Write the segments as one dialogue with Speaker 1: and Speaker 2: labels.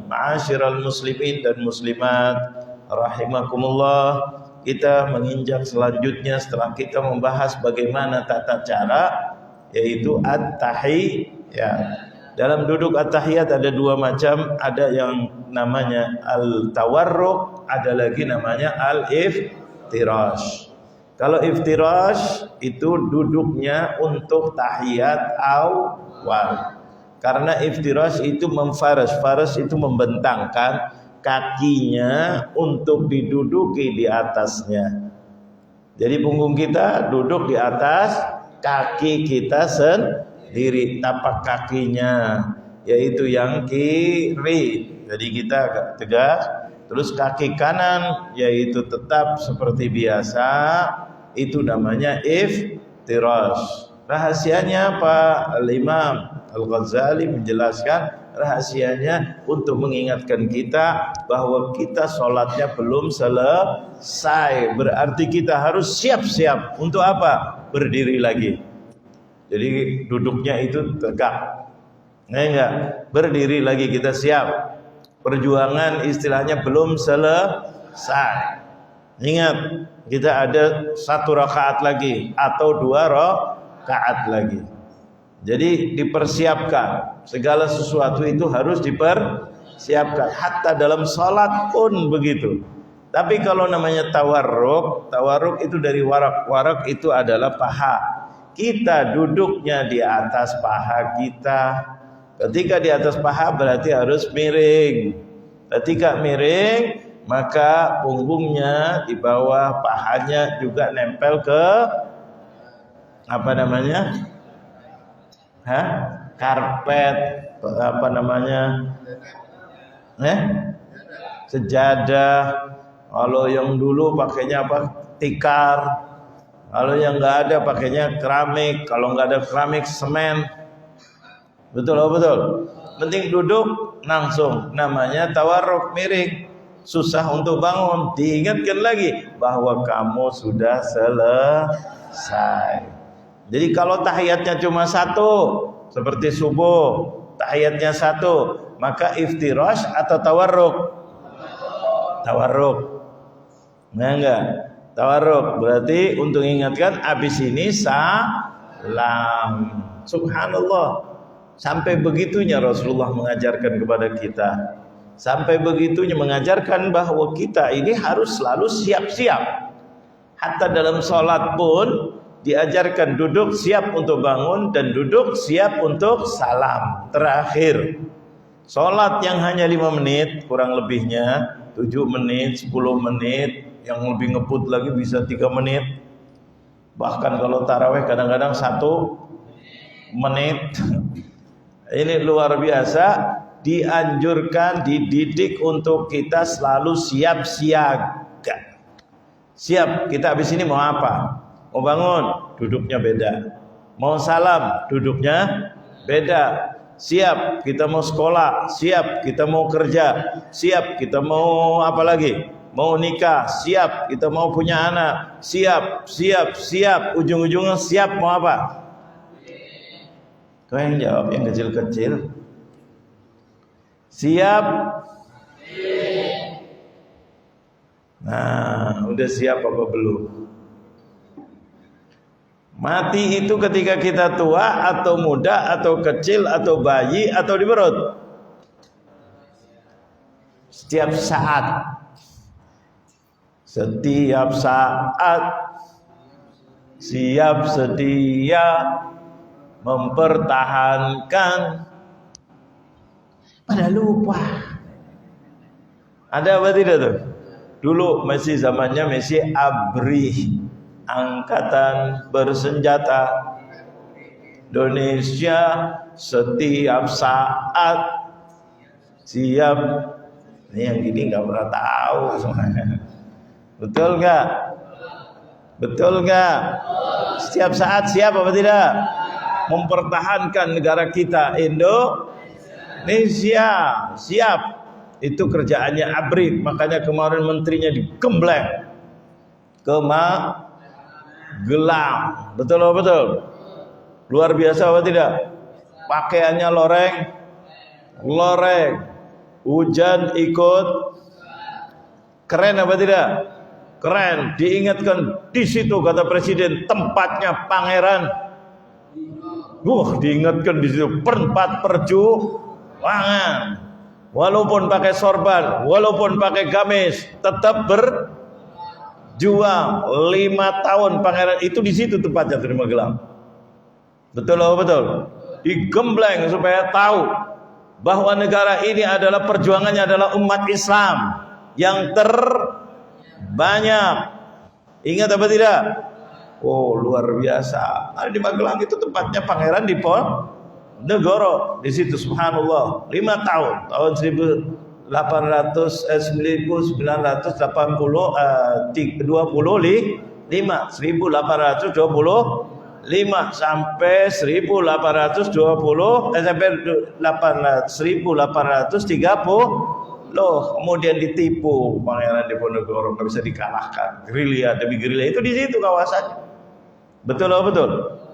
Speaker 1: Ma'asyiral muslimin dan muslimat rahimakumullah, kita menginjak selanjutnya setelah kita membahas bagaimana tata cara, yaitu at-tahiyat. Dalam duduk at-tahiyat ada dua macam, ada yang namanya al-tawarruk, ada lagi namanya al-iftirash. Kalau iftirash itu duduknya untuk tahiyat awal. Karena iftirash itu faras itu membentangkan kakinya untuk diduduki di atasnya. Jadi punggung kita duduk di atas kaki kita sendiri, tapak kakinya yaitu yang kiri. Jadi kita agak tegas, terus kaki kanan yaitu tetap seperti biasa, itu namanya iftirash. Rahasianya apa? Al-Imam Al-Ghazali menjelaskan rahasianya untuk mengingatkan kita bahwa kita sholatnya belum selesai. Berarti kita harus siap-siap untuk apa? Berdiri lagi. Jadi duduknya itu tegak. Enggak, berdiri lagi kita siap. Perjuangan istilahnya belum selesai. Ingat, kita ada 1 rakaat lagi atau 2 rakaat lagi. Jadi dipersiapkan, segala sesuatu itu harus dipersiapkan. Hatta dalam salat pun begitu. Tapi kalau namanya tawarruk itu dari warak. Warak itu adalah paha. Kita duduknya di atas paha kita. Ketika di atas paha berarti harus miring. Ketika miring, maka punggungnya di bawah pahanya juga nempel ke apa namanya? Karpet, apa namanya? Sejadah. Kalau yang dulu pakainya apa? Tikar. Kalau yang enggak ada pakainya keramik. Kalau enggak ada keramik, semen. Betul. Penting duduk langsung, namanya tawarruk, miring. Susah untuk bangun. Diingatkan lagi bahwa kamu sudah selesai. Jadi kalau tahiyatnya cuma 1, seperti subuh, tahiyatnya 1, maka iftirash atau tawarruk? Tawarruk. Enggak. Tawarruk berarti untuk ingatkan habis ini salam. Subhanallah. Sampai begitunya Rasulullah mengajarkan kepada kita. Sampai begitunya mengajarkan bahwa kita ini harus selalu siap-siap. Hatta dalam sholat pun diajarkan duduk siap untuk bangun dan duduk siap untuk salam. Terakhir, sholat yang hanya 5 menit kurang lebihnya, 7 menit, 10 menit, yang lebih ngebut lagi bisa 3 menit. Bahkan kalau taraweh kadang-kadang 1 menit. Ini luar biasa. Dianjurkan, dididik untuk kita selalu siap siaga. Siap, kita habis ini mau apa? Mau bangun, duduknya beda. Mau salam, duduknya beda. Siap, kita mau sekolah. Siap, kita mau kerja. Siap, kita mau apa lagi? Mau nikah. Siap, kita mau punya anak. Siap. Ujung-ujungnya siap mau apa? Kau yang jawab, yang kecil-kecil. Siap. Nah, udah siap apa belum? Mati itu ketika kita tua atau muda atau kecil atau bayi atau di perut? Setiap saat. Setiap saat. Siap sedia mempertahankan. Pada lupa. Ada apa tidak tuh? Dulu masih zamannya masih ABRI, Angkatan Bersenjata Indonesia, setiap saat siap. Ini yang gini nggak pernah tahu semuanya. Betul nggak? Betul nggak? Setiap saat siap apa tidak? Mempertahankan negara kita Indonesia. Siap. Itu kerjaannya ABRI. Makanya kemarin menterinya digembleng ke Magelang. Betul apa betul? Luar biasa apa tidak? Pakaiannya loreng. Hujan ikut. Keren apa tidak? Keren. Diingatkan di situ kata presiden tempatnya pangeran. Diingatkan di situ tempat perjuangan. Walaupun pakai sorban, walaupun pakai gamis, tetap berjuang. 5 tahun pangeran itu di situ tempatnya di Magelang. Betul atau betul? Digembleng supaya tahu bahwa negara ini adalah perjuangannya adalah umat Islam yang terbanyak. Ingat apa tidak? Oh, luar biasa. Ada di Magelang itu tempatnya pangeran Diponegoro. Di situ subhanallah 5 tahun. Tahun 1825 sampai 1830 kemudian ditipu pangeran Diponegoro, nggak bisa dikalahkan. Gerilya demi gerilya itu di situ kawasannya. Betul atau betul?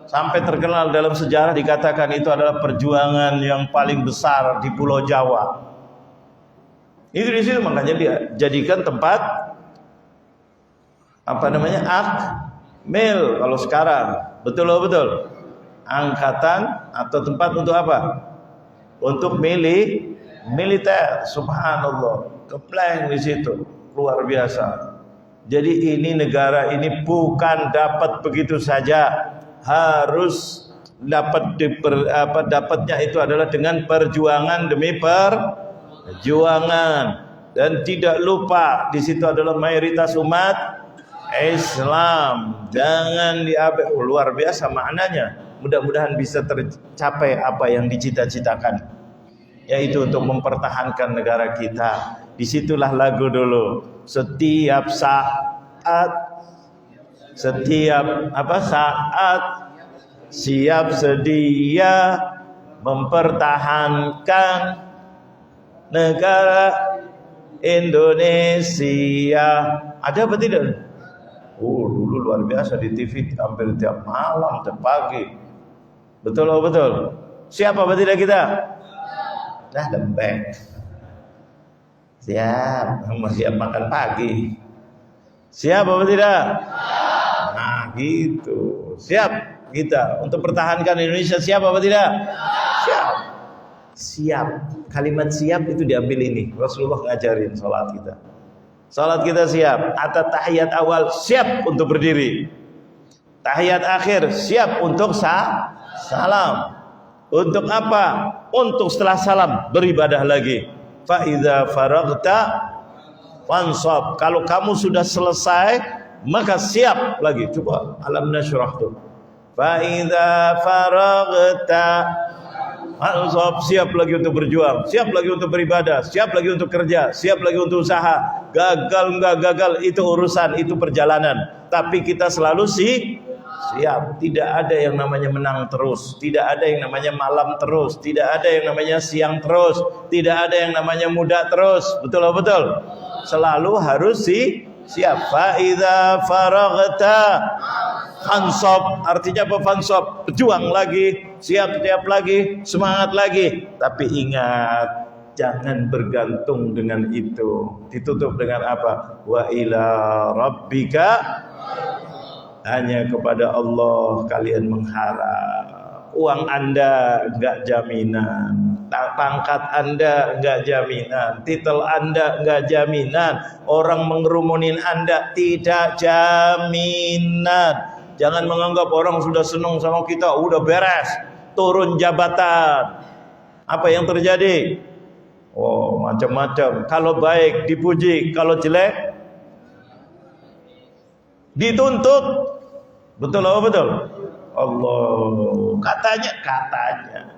Speaker 1: Sampai terkenal dalam sejarah dikatakan itu adalah perjuangan yang paling besar di Pulau Jawa. Itu di situ makanya dia jadikan tempat akmil kalau sekarang. Betul atau betul? Angkatan atau tempat untuk apa? Untuk militer. Subhanallah. Kepleng di situ. Luar biasa. Jadi ini negara ini bukan dapat begitu saja. Harus dapatnya itu adalah dengan perjuangan demi perjuangan. Dan tidak lupa di situ adalah mayoritas umat Islam. Jangan diabaikan. Luar biasa maknanya. Mudah-mudahan bisa tercapai apa yang dicita-citakan, yaitu untuk mempertahankan negara kita. Disitulah lagu dulu. Setiap saat siap sedia mempertahankan negara Indonesia. Ada apa tidak? Dulu luar biasa di TV hampir tiap malam, tiap pagi. Betul atau betul? Siapa apa tidak kita? Lembek. Siap, siap makan pagi. Siap apa tidak? Nah gitu. Siap kita untuk pertahankan Indonesia. Siap apa tidak? Siap. Siap. Kalimat siap itu diambil ini. Rasulullah ngajarin salat kita. Salat kita siap. Atau tahiyat awal siap untuk berdiri. Tahiyat akhir siap untuk salam. Untuk apa? Untuk setelah salam beribadah lagi. Fa idza faragta fansab. Kalau kamu sudah selesai maka siap lagi. Coba alam nasyrah tuh. Fa idza faragta fansab, siap lagi untuk berjuang, siap lagi untuk beribadah, siap lagi untuk kerja, siap lagi untuk usaha. Gagal enggak gagal itu urusan, itu perjalanan. Tapi kita selalu siap. Tidak ada yang namanya menang terus, tidak ada yang namanya malam terus, tidak ada yang namanya siang terus, tidak ada yang namanya muda terus. Betul atau betul? Selalu harus siap. Fa idza faraghta fansab, artinya apa fansab? Berjuang lagi, siap lagi, semangat lagi. Tapi ingat, jangan bergantung dengan itu. Ditutup dengan apa? Wa ila rabbika, hanya kepada Allah kalian mengharap. Uang Anda enggak jaminan, pangkat Anda enggak jaminan, titel Anda enggak jaminan, orang mengerumunin Anda tidak jaminan. Jangan menganggap orang sudah senang sama kita, udah beres, turun jabatan. Apa yang terjadi? Oh, macam-macam. Kalau baik dipuji, kalau jelek dituntut. Betul atau betul? Allah. Katanya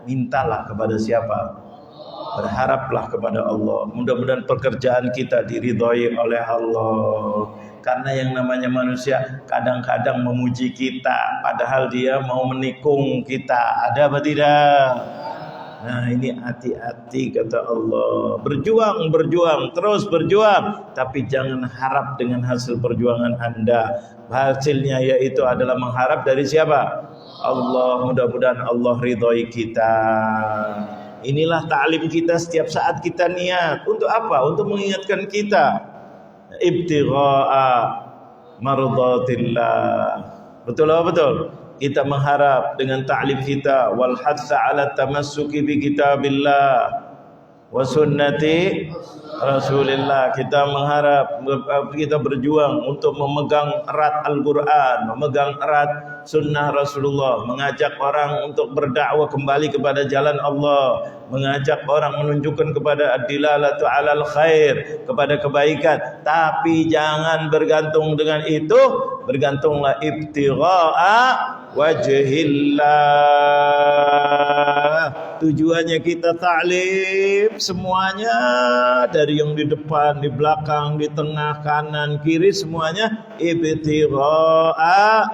Speaker 1: mintalah kepada siapa? Berharaplah kepada Allah. Mudah-mudahan pekerjaan kita diridhoi oleh Allah. Karena yang namanya manusia kadang-kadang memuji kita, padahal dia mau menikung kita. Ada apa tidak? Nah ini hati-hati kata Allah. Berjuang, terus berjuang. Tapi jangan harap dengan hasil perjuangan Anda. Hasilnya yaitu adalah mengharap dari siapa? Allah. Mudah-mudahan Allah ridhoi kita. Inilah ta'lim kita setiap saat kita niat. Untuk apa? Untuk mengingatkan kita ibtigha'a mardatillah. Betul apa betul? Kita mengharap dengan ta'lim kita wal hatsa 'ala tamassuki bi kitabillah wa sunnati Rasulillah. Kita mengharap, kita berjuang untuk memegang erat Al-Quran, memegang erat sunnah Rasulullah, mengajak orang untuk berdakwah kembali kepada jalan Allah, mengajak orang menunjukkan kepada ad-dilalatu 'alal khair, kepada kebaikan. Tapi jangan bergantung dengan itu, bergantunglah ibtigha'a wajhillah. Tujuannya kita ta'lim semuanya, dari yang di depan, di belakang, di tengah, kanan, kiri, semuanya ibtigha'a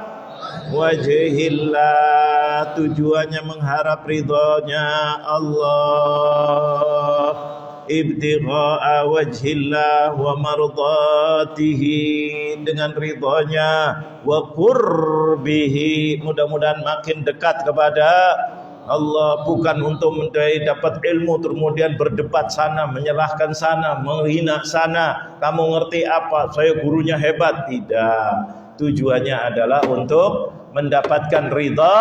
Speaker 1: wajhillah. Tujuannya mengharap ridhonya Allah, ibtigha'a wajhillah wa mardatihi, dengan ridhonya, wa qurbihi, mudah-mudahan makin dekat kepada Allah, bukan untuk mencari dapat ilmu kemudian berdebat sana, menyalahkan sana, menghina sana. Kamu ngerti apa? Saya gurunya hebat. Tidak. Tujuannya adalah untuk mendapatkan ridha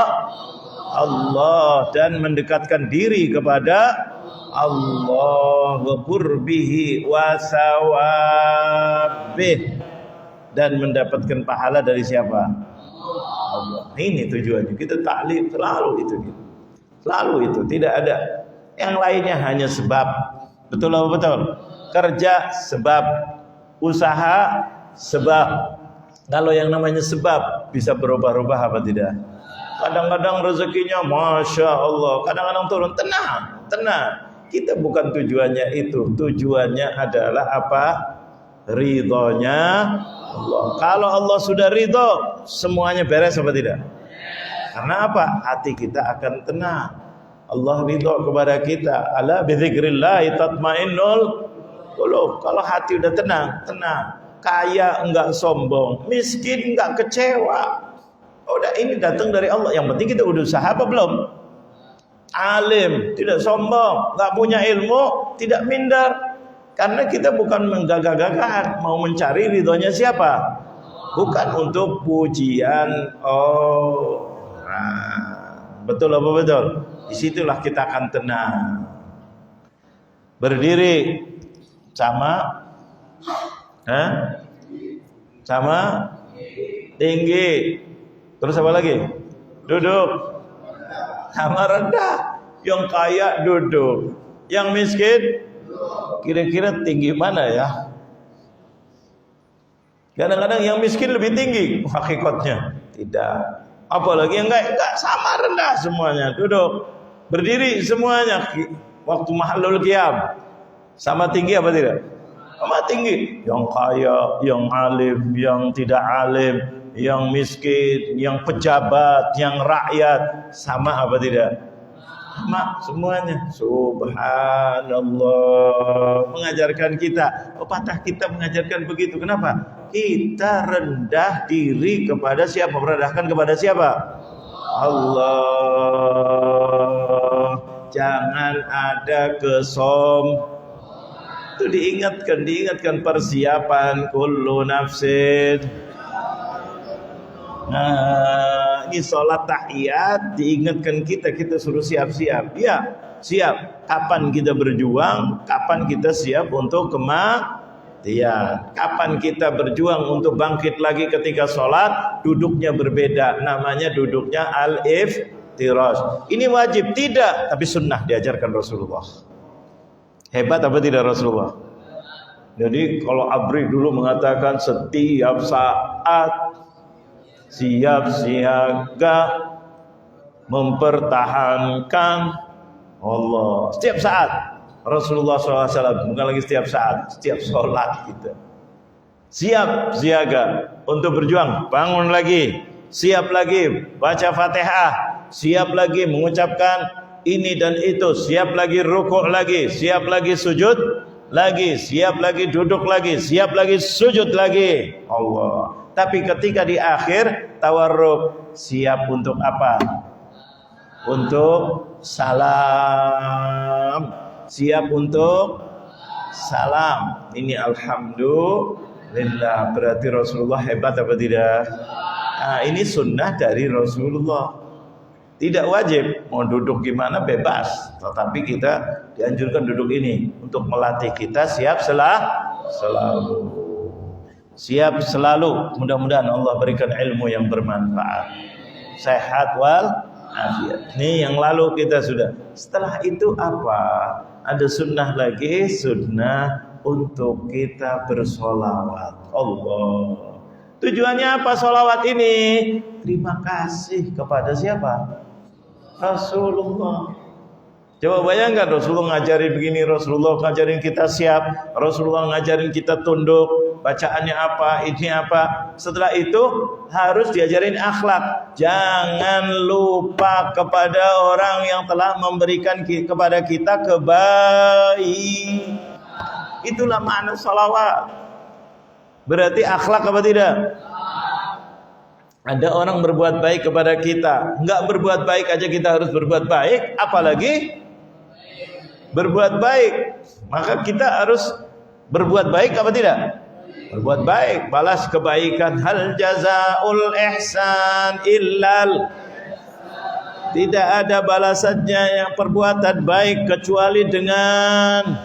Speaker 1: Allah dan mendekatkan diri kepada Allah, wa qurbihi wa sawabih, dan mendapatkan pahala dari siapa? Allah. Ini tujuannya. Kita taklim selalu itu. Selalu itu, tidak ada yang lainnya, hanya sebab. Betul atau betul? Kerja sebab, usaha sebab. Kalau yang namanya sebab bisa berubah-ubah apa tidak? Kadang-kadang rezekinya Masya Allah, kadang-kadang turun. Tenang. Kita bukan tujuannya itu. Tujuannya adalah apa? Ridhonya Allah. Kalau Allah sudah ridho, semuanya beres apa tidak? Karena apa? Hati kita akan tenang. Allah ridho kepada kita. Ala bidzikrillah tatmainnul qulub. Kalau hati udah tenang. Kaya enggak sombong, miskin enggak kecewa. Udah, ini datang dari Allah. Yang penting kita udah usaha apa belum? Alim, tidak sombong, enggak punya ilmu, tidak minder. Karena kita bukan menggagah-gagahan, mau mencari ridhonya siapa? Bukan untuk pujian orang. Betul apa betul? Disitulah kita akan tenang. Berdiri sama tinggi. Terus apa lagi? Duduk sama rendah. Yang kaya duduk, yang miskin kira-kira tinggi mana ya? Kadang-kadang yang miskin lebih tinggi hakikatnya. Tidak. Apalagi yang enggak sama, rendah semuanya. Duduk, berdiri semuanya. Waktu mahallul qiyam sama tinggi apa tidak? Sama tinggi. Yang kaya, yang alim, yang tidak alim, yang miskin, yang pejabat, yang rakyat, sama apa tidak? Sama semuanya. Subhanallah. Mengajarkan kita, pepatah kita mengajarkan begitu. Kenapa? Kita rendah diri kepada siapa? Merendahkan kepada siapa? Allah. Jangan ada itu diingatkan persiapan kullu nafsin. Nah, ini sholat tahiyat diingatkan kita suruh siap-siap. Ya, siap. Kapan kita berjuang, kapan kita siap untuk kematian. Kapan kita berjuang untuk bangkit lagi ketika sholat, duduknya berbeda. Namanya duduknya al-iftirash. Ini wajib tidak, tapi sunnah diajarkan Rasulullah. Hebat apa tidak Rasulullah? Jadi kalau Abri dulu mengatakan setiap saat siap siaga mempertahankan Allah. Setiap saat Rasulullah SAW, bukan lagi setiap saat, setiap sholat kita siap siaga untuk berjuang. Bangun lagi, siap lagi baca Fatihah, siap lagi mengucapkan ini dan itu, siap lagi rukuk lagi, siap lagi sujud lagi, siap lagi duduk lagi, siap lagi sujud lagi. Allah. Tapi ketika di akhir tawarruk, siap untuk apa? untuk salam. Siap untuk salam. Ini alhamdulillah. Berarti Rasulullah hebat apa tidak? Nah, ini sunnah dari Rasulullah. Tidak wajib, mau duduk gimana bebas. Tetapi kita dianjurkan duduk ini untuk melatih kita siap selalu. Siap selalu. Mudah-mudahan Allah berikan ilmu yang bermanfaat. Sehat wal afiat. Ini yang lalu kita sudah. Setelah itu apa? Ada sunnah lagi, sunnah untuk kita bersolawat. Allah. Tujuannya apa solawat ini? Terima kasih kepada siapa? Rasulullah. Coba bayangkan Rasulullah ngajarin begini, Rasulullah ngajarin kita siap, Rasulullah ngajarin kita tunduk, bacaannya apa, ini apa. Setelah itu harus diajarin akhlak. Jangan lupa kepada orang yang telah memberikan kepada kita kebaikan. Itulah makna salawat. Berarti akhlak apa tidak? Ada orang berbuat baik kepada kita, enggak berbuat baik aja kita harus berbuat baik, apalagi berbuat baik. Maka kita harus berbuat baik apa tidak? Berbuat baik, balas kebaikan. Hal jazaul ihsan illal. Tidak ada balasannya yang perbuatan baik kecuali dengan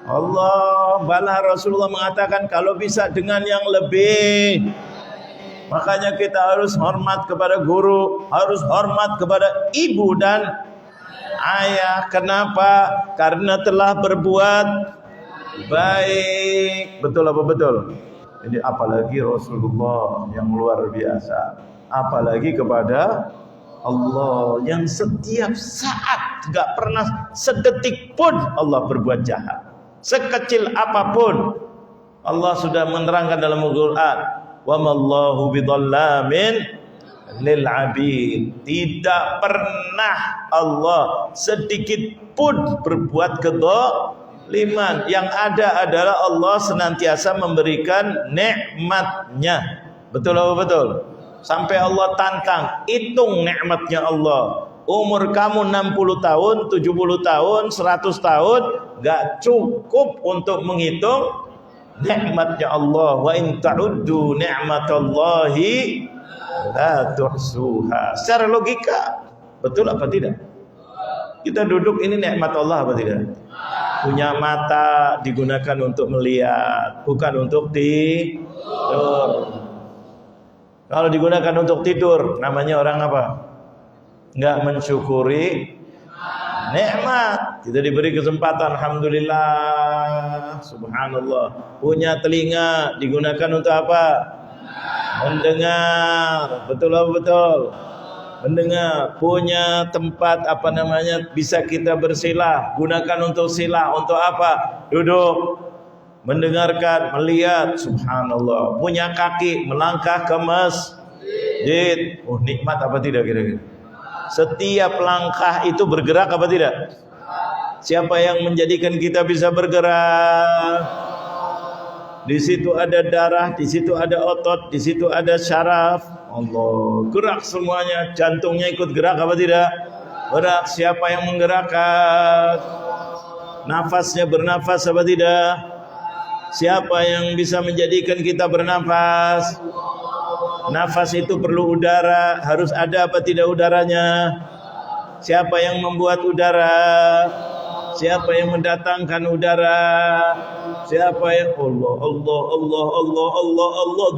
Speaker 1: Allah. Malah Rasulullah mengatakan kalau bisa dengan yang lebih. Makanya kita harus hormat kepada guru, harus hormat kepada ibu dan ayah. Kenapa? Karena telah berbuat baik. Betul apa betul? Ini apalagi Rasulullah yang luar biasa. Apalagi kepada Allah yang setiap saat, gak pernah sedetik pun Allah berbuat jahat. Sekecil apapun Allah sudah menerangkan dalam Al-Quran, wa mallahu bidhallamin lil abid. Tidak pernah Allah sedikit pun berbuat kedzaliman. Yang ada adalah Allah senantiasa memberikan nikmatnya. Betul apa betul? Sampai Allah tantang, hitung nikmatnya Allah. Umur kamu 60 tahun, 70 tahun, 100 tahun, gak cukup untuk menghitung nikmatnya Allah. Wa in ta'uddu ni'matallahi la tuhsuha. Secara logika betul apa tidak? Kita duduk ini nikmat Allah apa tidak? Punya mata digunakan untuk melihat, bukan untuk tidur. Kalau digunakan untuk tidur namanya orang apa? Enggak mensyukuri nikmat. Kita diberi kesempatan, alhamdulillah, subhanallah. Punya telinga digunakan untuk apa? Mendengar. Betul apa betul? Mendengar. Punya tempat apa namanya bisa kita bersilah, gunakan untuk silah. Untuk apa? Duduk, mendengarkan, melihat, subhanallah. Punya kaki, melangkah ke masjid. Oh, nikmat apa tidak kira-kira? Setiap langkah itu bergerak apa tidak? Siapa yang menjadikan kita bisa bergerak? Di situ ada darah, di situ ada otot, di situ ada syaraf. Allah, gerak semuanya. Jantungnya ikut gerak apa tidak? Gerak. Siapa yang menggerakkan? Nafasnya bernafas apa tidak? Siapa yang bisa menjadikan kita bernafas? Nafas itu perlu udara, harus ada apa tidak udaranya? Siapa yang membuat udara? Siapa yang mendatangkan udara? Siapa yang Allah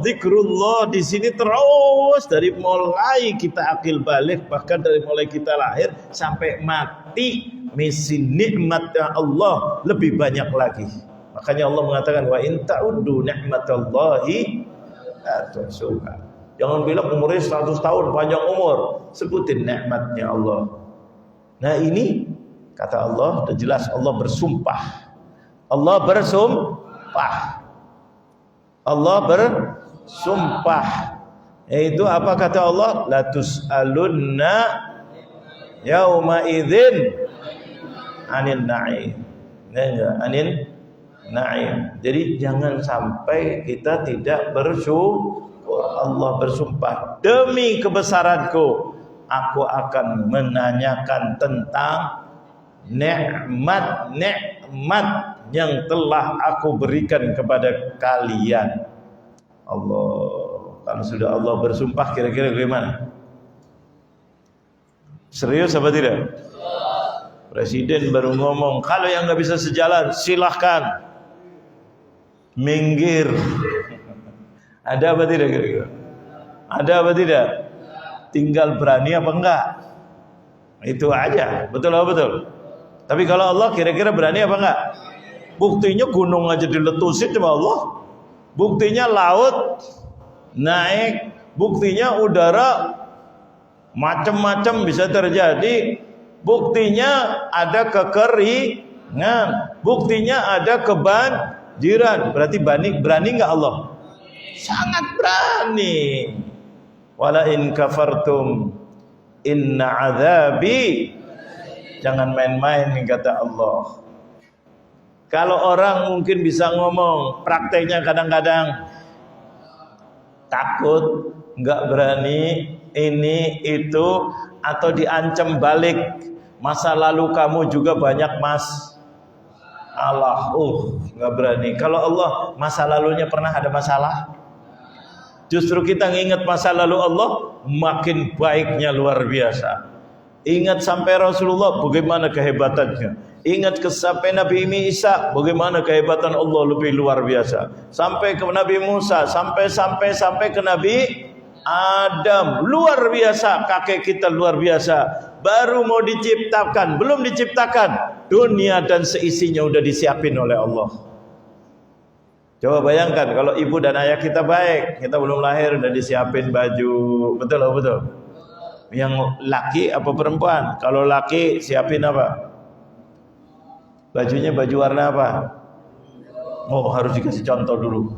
Speaker 1: zikrullah di sini terus dari mulai kita akil balik, bahkan dari mulai kita lahir sampai mati, misi nikmatnya Allah lebih banyak lagi. Makanya Allah mengatakan wa in ta'uddu ni'matallahi la tuhsuha. Jangan bilang umurnya 100 tahun, panjang umur. Sebutin nikmatnya Allah. Nah ini, kata Allah, sudah jelas Allah bersumpah. Allah bersumpah. Allah bersumpah. Yaitu apa kata Allah? La tus'alunna yauma idzin anil na'im. Anil na'im. Jadi jangan sampai kita tidak bersyukur. Allah bersumpah, demi kebesaranku aku akan menanyakan tentang nikmat-nikmat yang telah aku berikan kepada kalian. Allah, kalau sudah Allah bersumpah kira-kira bagaimana? Serius apa tidak? Presiden baru ngomong, kalau yang nggak bisa sejalan silahkan minggir. Ada apa tidak kira-kira? Ada apa tidak? Tinggal berani apa enggak? Itu aja, betul apa betul? Tapi kalau Allah kira-kira berani apa enggak? Buktinya gunung aja diletusin sama Allah. Buktinya laut naik. Buktinya udara macam-macam bisa terjadi. Buktinya ada kekeringan. Buktinya ada kebanjiran. Berarti berani enggak Allah? Sangat berani. Wala in kafartum inna azabi. Jangan main-main nih kata Allah. Kalau orang mungkin bisa ngomong, prakteknya kadang-kadang takut, nggak berani, ini itu, atau diancam balik. Masa lalu kamu juga banyak masalah. Nggak berani. Kalau Allah masa lalunya pernah ada masalah. Justru kita nginget masa lalu Allah, makin baiknya luar biasa. Ingat sampai Rasulullah, bagaimana kehebatannya. Ingat sampai Nabi Isa, bagaimana kehebatan Allah lebih luar biasa. Sampai ke Nabi Musa, sampai ke Nabi Adam, luar biasa. Kakek kita luar biasa. Baru mau diciptakan, belum diciptakan, dunia dan seisinya udah disiapin oleh Allah. Coba bayangkan kalau ibu dan ayah kita baik, kita belum lahir udah disiapin baju, betul atau betul? Yang laki apa perempuan? Kalau laki siapin apa? Bajunya baju warna apa? Oh, harus dikasih contoh dulu.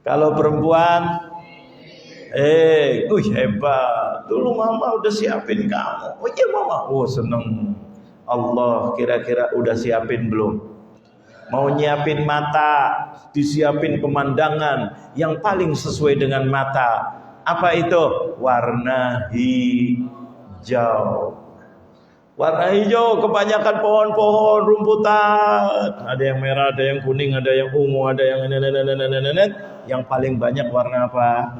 Speaker 1: Kalau perempuan, hebat. Dulu mama udah siapin kamu. Oh iya mama. Oh seneng. Allah kira-kira udah siapin belum? Mau nyiapin mata, disiapin pemandangan yang paling sesuai dengan mata. Apa itu? Warna hijau. Warna hijau, kebanyakan pohon-pohon, rumputan. Ada yang merah, ada yang kuning, ada yang ungu, ada yang nenek. Yang paling banyak warna apa?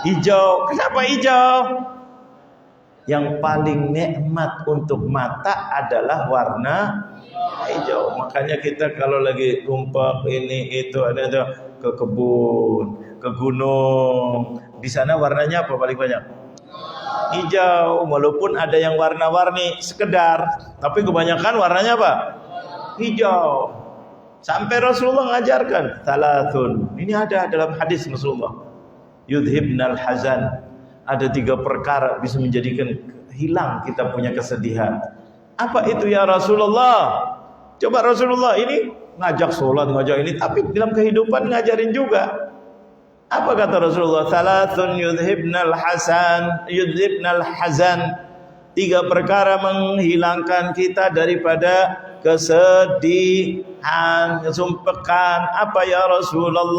Speaker 1: Hijau. Kenapa hijau? Yang paling nikmat untuk mata adalah warna hijau. Makanya kita kalau lagi rumpak ini itu ada ke kebun, ke gunung. Di sana warnanya apa paling banyak? Hijau, walaupun ada yang warna-warni sekedar, tapi kebanyakan warnanya apa? Hijau. Sampai Rasulullah mengajarkan salatun. Ini ada dalam hadis Rasulullah. Yudhibnal hazan. Ada 3 perkara bisa menjadikan hilang kita punya kesedihan. Apa itu ya Rasulullah? Coba Rasulullah ini ngajak sholat, ngajak ini, tapi dalam kehidupan ngajarin juga. Apa kata Rasulullah? Salatun yudhibnal hazan. 3 perkara menghilangkan kita daripada kesedihan, kesumpekan. Apa ya Rasulullah?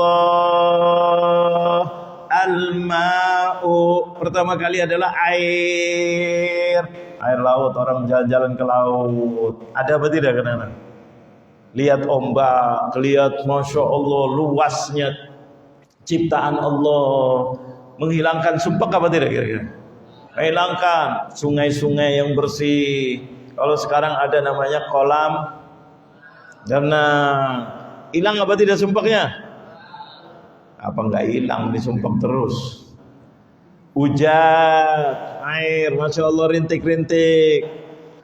Speaker 1: Al-ma'u. Pertama kali adalah air laut. Orang jalan-jalan ke laut. Ada apa tidak kenapa? Lihat ombak, lihat Masya Allah luasnya ciptaan Allah. Menghilangkan sumpah apa tidak kira-kira? Menghilangkan sungai-sungai yang bersih. Kalau sekarang ada namanya kolam karena hilang apa tidak sumpahnya? Apa enggak hilang, disumpah terus. Hujan, air, Masya Allah rintik-rintik.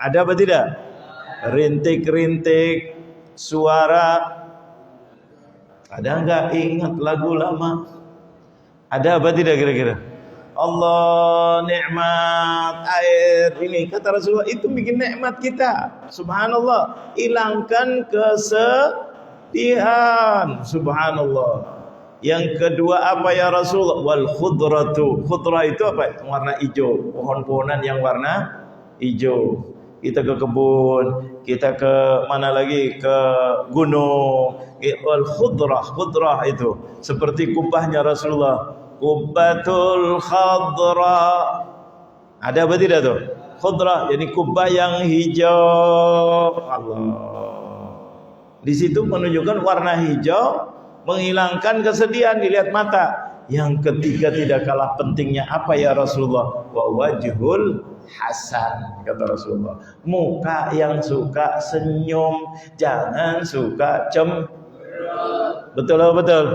Speaker 1: Ada apa tidak? Rintik-rintik, suara. Ada enggak ingat lagu lama? Ada apa tidak kira-kira? Allah nikmat air ini kata Rasulullah itu bikin nikmat kita. Subhanallah, hilangkan kesedihan. Subhanallah. Yang kedua apa ya Rasulullah? Wal khudratu. Khudrah itu apa? Warna hijau, pohon-pohonan yang warna hijau. Kita ke kebun, kita ke mana lagi? Ke gunung. Wal khudrah itu seperti kubahnya Rasulullah. Kubbatul khadra. Ada apa tidak tuh? Khudrah, jadi kubah yang hijau. Allah. Di situ menunjukkan warna hijau menghilangkan kesedihan dilihat mata. Yang ketiga tidak kalah pentingnya apa ya Rasulullah? Wa wajhul hasan, kata Rasulullah. Muka yang suka senyum, jangan suka betul atau betul?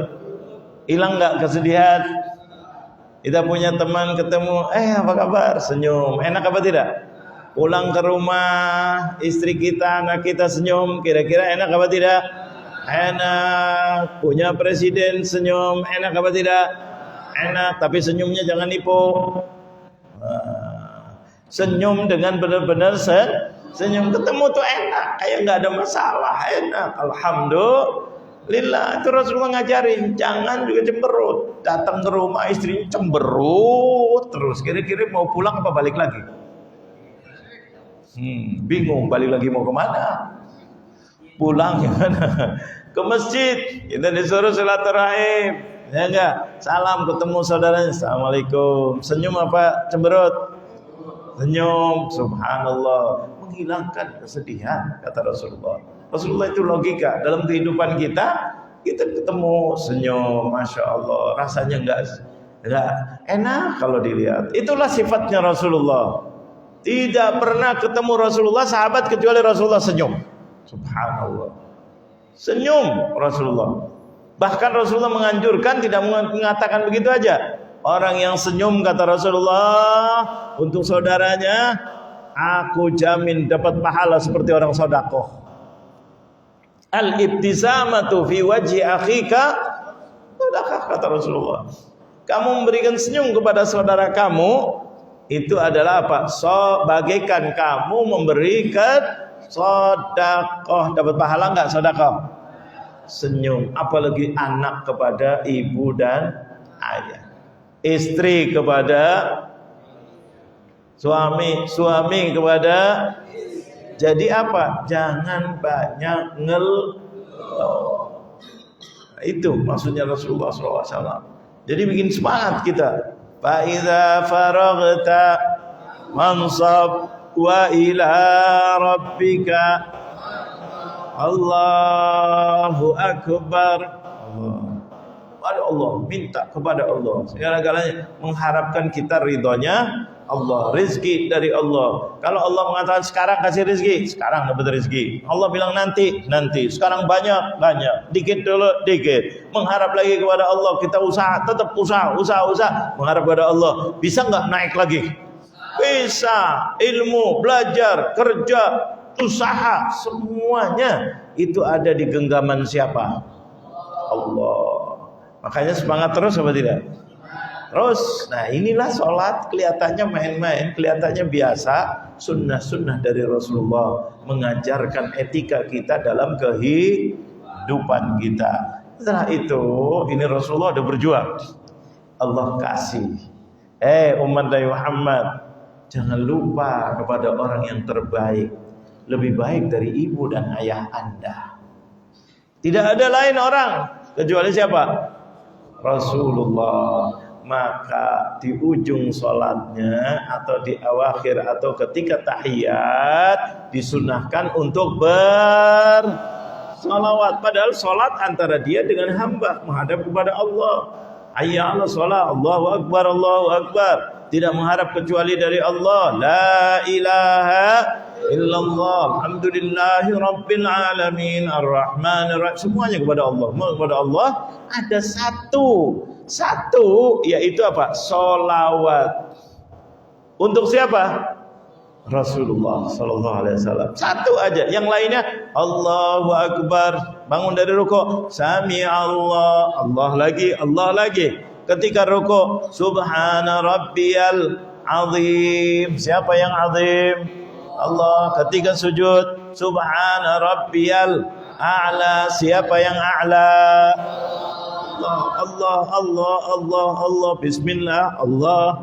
Speaker 1: Hilang nggak kesedihan? Kita punya teman ketemu, apa kabar? Senyum, enak apa tidak? Pulang ke rumah, istri kita, anak kita senyum, kira-kira enak apa tidak? Enak. Punya presiden senyum, enak apa tidak? Enak, tapi senyumnya jangan nipu. Senyum dengan benar-benar senyum, ketemu tuh enak, kayak nggak ada masalah, enak. Alhamdulillah. Itu Rasulullah ngajarin, jangan juga cemberut. Datang ke rumah istri cemberut terus, kira-kira mau pulang apa balik lagi? Bingung, balik lagi mau kemana? Pulang gimana? Ke masjid, kita disuruh silaturahim, ya enggak? Salam, ketemu saudaranya, assalamualaikum. Senyum apa cemberut? Senyum. Subhanallah, menghilangkan kesedihan, kata Rasulullah. Rasulullah itu logika dalam kehidupan kita ketemu senyum, masya Allah, rasanya enggak enak kalau dilihat. Itulah sifatnya Rasulullah. Tidak pernah ketemu Rasulullah sahabat kecuali Rasulullah senyum. Subhanallah, senyum Rasulullah. Bahkan Rasulullah menganjurkan, tidak mengatakan begitu aja. Orang yang senyum, kata Rasulullah, untuk saudaranya, aku jamin dapat pahala seperti orang sedekah. Al-ibtisamatu fi wajhi akhika sedekah, kata Rasulullah. Kamu memberikan senyum kepada saudara kamu, itu adalah apa? Bagaikan kamu memberikan sedekah. Dapat pahala enggak sedekah? Senyum. Apalagi anak kepada ibu dan ayah, istri kepada suami kepada. Jadi apa? Jangan banyak itu maksudnya Rasulullah SAW. Jadi bikin semangat kita. Fa idza faraghta mansab wa ila rabbika Allahu akbar. Allah, minta kepada Allah segala-galanya, mengharapkan kita ridhonya Allah, rezeki dari Allah. Kalau Allah mengatakan sekarang kasih rezeki, sekarang dapat rezeki. Allah bilang nanti, sekarang banyak, dikit dulu, dikit. Mengharap lagi kepada Allah, kita usaha, tetap usaha, mengharap kepada Allah. Bisa nggak naik lagi? Bisa. Ilmu, belajar, kerja, usaha, semuanya itu ada di genggaman siapa? Allah. Makanya semangat terus apa tidak? Terus. Nah, inilah sholat, kelihatannya main-main, kelihatannya biasa. Sunnah-sunnah dari Rasulullah mengajarkan etika kita dalam kehidupan kita. Setelah itu, ini Rasulullah udah berjuang. Allah kasih. Umat Nabi Muhammad, jangan lupa kepada orang yang terbaik, lebih baik dari ibu dan ayah Anda. Tidak ada lain orang kecuali siapa? Rasulullah. Maka di ujung sholatnya atau di awakhir atau ketika tahiyat disunahkan untuk bersolawat. Padahal sholat antara dia dengan hamba menghadap kepada Allah. Hayya 'alas sholat, Allahu akbar, Allahu akbar. Tidak mengharap kecuali dari Allah. La ilaha illallah, alhamdulillahi rabbil alamin, arrahmanir rahim. Semuanya kepada Allah. Kepada Allah ada satu, yaitu apa? Sholawat. Untuk siapa? Rasulullah sallallahu alaihi wasallam. Satu aja. Yang lainnya Allahu akbar. Bangun dari rukuk, sami Allah, Allah lagi. Ketika rukuk, subhana rabbiyal azim. Siapa yang azim? Allah. Ketika sujud, subhana rabbiyal a'la. Siapa yang a'la? Allah. Bismillah, Allah.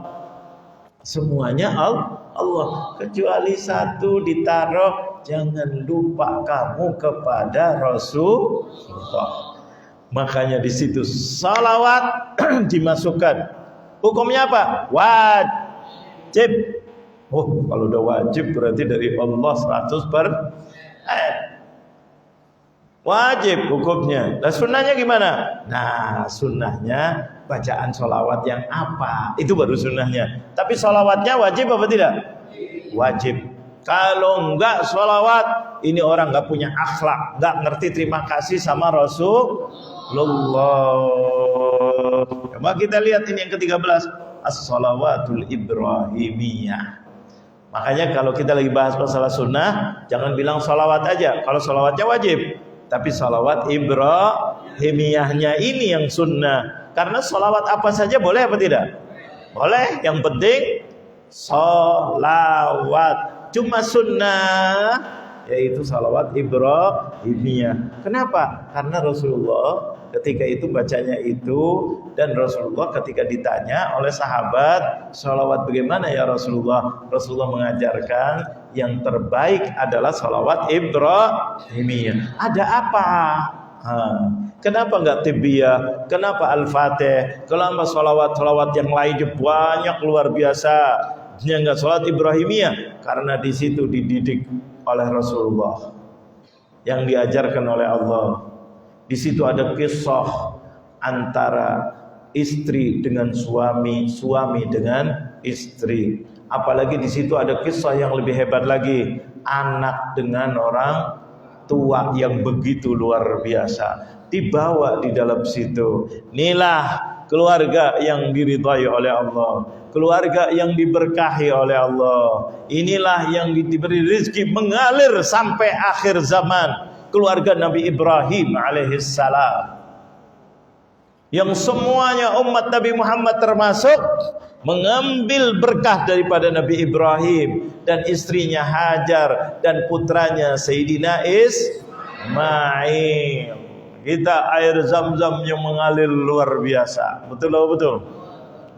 Speaker 1: Semuanya Allah. Kecuali satu ditaruh, jangan lupa kamu kepada Rasulullah. Makanya di situ salawat dimasukkan. Hukumnya apa? Wajib. Oh, kalau udah wajib berarti dari Allah 100%. Wajib hukumnya. Nah, sunnahnya gimana? Nah, sunnahnya bacaan sholawat yang apa? Itu baru sunnahnya. Tapi sholawatnya wajib apa tidak? Wajib. Kalau enggak sholawat, ini orang enggak punya akhlak, enggak ngerti terima kasih sama Rasulullah. Coba kita lihat ini yang ke-13, as-shalawatul ibrahimiyah. Makanya kalau kita lagi bahas masalah sunnah, jangan bilang sholawat aja. Kalau sholawatnya wajib, tapi sholawat ibrahimiyahnya ini yang sunnah. Karena sholawat apa saja boleh apa tidak? Boleh. Yang penting sholawat. Cuma sunnah yaitu salawat ibrahimiyah. Kenapa? Karena Rasulullah ketika itu bacanya itu, dan Rasulullah ketika ditanya oleh sahabat, salawat bagaimana ya Rasulullah? Rasulullah mengajarkan yang terbaik adalah salawat ibrahimiyah. Ada apa? Kenapa enggak tibiyah? Kenapa al-fatih? Kenapa salawat-salawat yang lainnya banyak luar biasa? Yang enggak salat ibrahimiyah? Karena di situ dididik oleh Rasulullah, yang diajarkan oleh Allah. Di situ ada kisah antara istri dengan suami, suami dengan istri. Apalagi di situ ada kisah yang lebih hebat lagi, anak dengan orang tua yang begitu luar biasa dibawa di dalam situ. Inilah keluarga yang diridhai oleh Allah, keluarga yang diberkahi oleh Allah. Inilah yang diberi rezeki mengalir sampai akhir zaman, keluarga Nabi Ibrahim alaihissalam, yang semuanya umat Nabi Muhammad termasuk mengambil berkah daripada Nabi Ibrahim dan istrinya Hajar dan putranya Sayyidina Ismail. Kita air Zam-Zam yang mengalir luar biasa. Betul atau betul?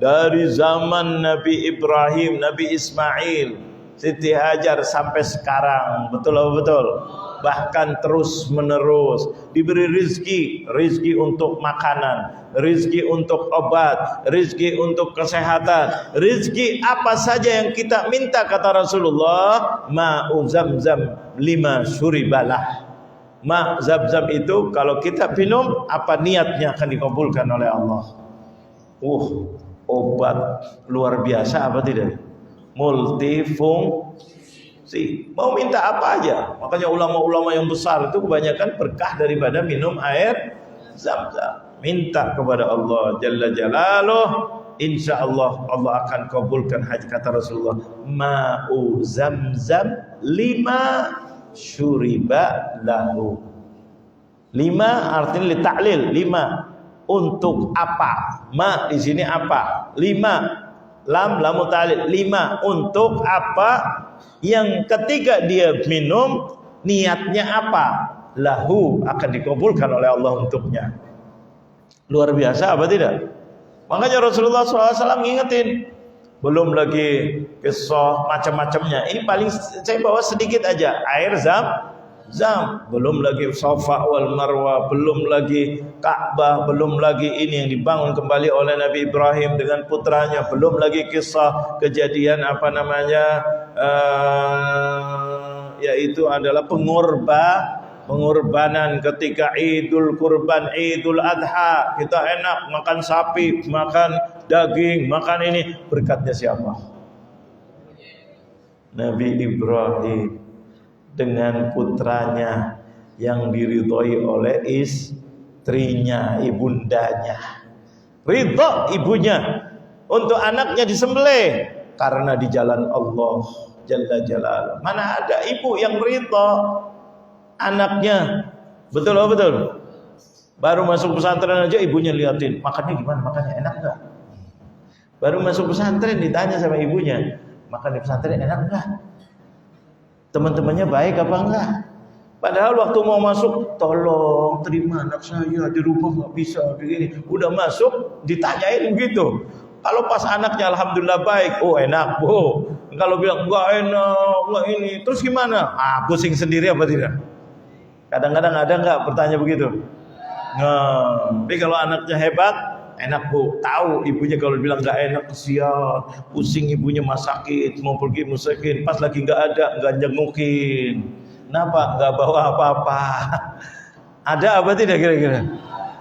Speaker 1: Dari zaman Nabi Ibrahim, Nabi Ismail, Siti Hajar sampai sekarang. Betul atau betul? Bahkan terus menerus diberi rizki untuk makanan, rizki untuk obat, rizki untuk kesehatan, rizki apa saja yang kita minta, kata Rasulullah, ma'u Zam-Zam lima syuribalah. Ma Zam-Zam itu kalau kita minum, apa niatnya akan dikabulkan oleh Allah. Obat luar biasa apa tidak? Multifungsi. Mau minta apa aja. Makanya ulama-ulama yang besar itu kebanyakan berkah daripada minum air Zam-Zam. Minta kepada Allah Jalla Jalaluh, insya Allah Allah akan kabulkan haji, kata Rasulullah. Ma'u Zam-Zam lima syuriba lahu. Lima artinya ta'lil, lima untuk apa? Ma di sini apa? Lima, lam lamu ta'lil, lima untuk apa? Yang ketika dia minum, niatnya apa? Lahu, akan dikabulkan oleh Allah untuknya. Luar biasa apa tidak? Makanya Rasulullah SAW ngingetin. Belum lagi kisah macam-macamnya. Ini paling saya bawa sedikit aja. Air Zam-Zam. Belum lagi Safa wal Marwah. Belum lagi Ka'bah. Belum lagi ini yang dibangun kembali oleh Nabi Ibrahim dengan putranya. Belum lagi kisah kejadian yaitu adalah pengorbanan ketika Idul Kurban, Idul Adha. Kita enak makan sapi, makan daging, makan ini. Berkatnya siapa? Nabi Ibrahim dengan putranya yang diridhoi oleh istrinya, ibundanya. Ridho ibunya untuk anaknya disembelih karena di jalan Allah Jalla Jalaluh. Mana ada ibu yang ridho anaknya? Betul atau betul? Baru masuk pesantren aja ibunya liatin, makannya gimana, makannya enak enggak? Baru masuk pesantren ditanya sama ibunya, makan di pesantren enak enggak? Teman-temannya baik apa enggak? Padahal waktu mau masuk, tolong terima anak saya di rumah nggak bisa begini. Udah masuk ditanyain begitu. Kalau pas anaknya alhamdulillah baik, oh enak, oh. Kalau bilang enggak enak, enggak ini, terus gimana? Pusing sendiri apa tidak? Kadang-kadang ada enggak bertanya begitu? Nah, tapi kalau anaknya hebat, enak bu, tahu ibunya kalau bilang nggak enak kesian, pusing ibunya masakin, mau pergi masakin, pas lagi nggak ada nggak jengukin, kenapa nggak bawa apa-apa? Ada apa tidak kira-kira?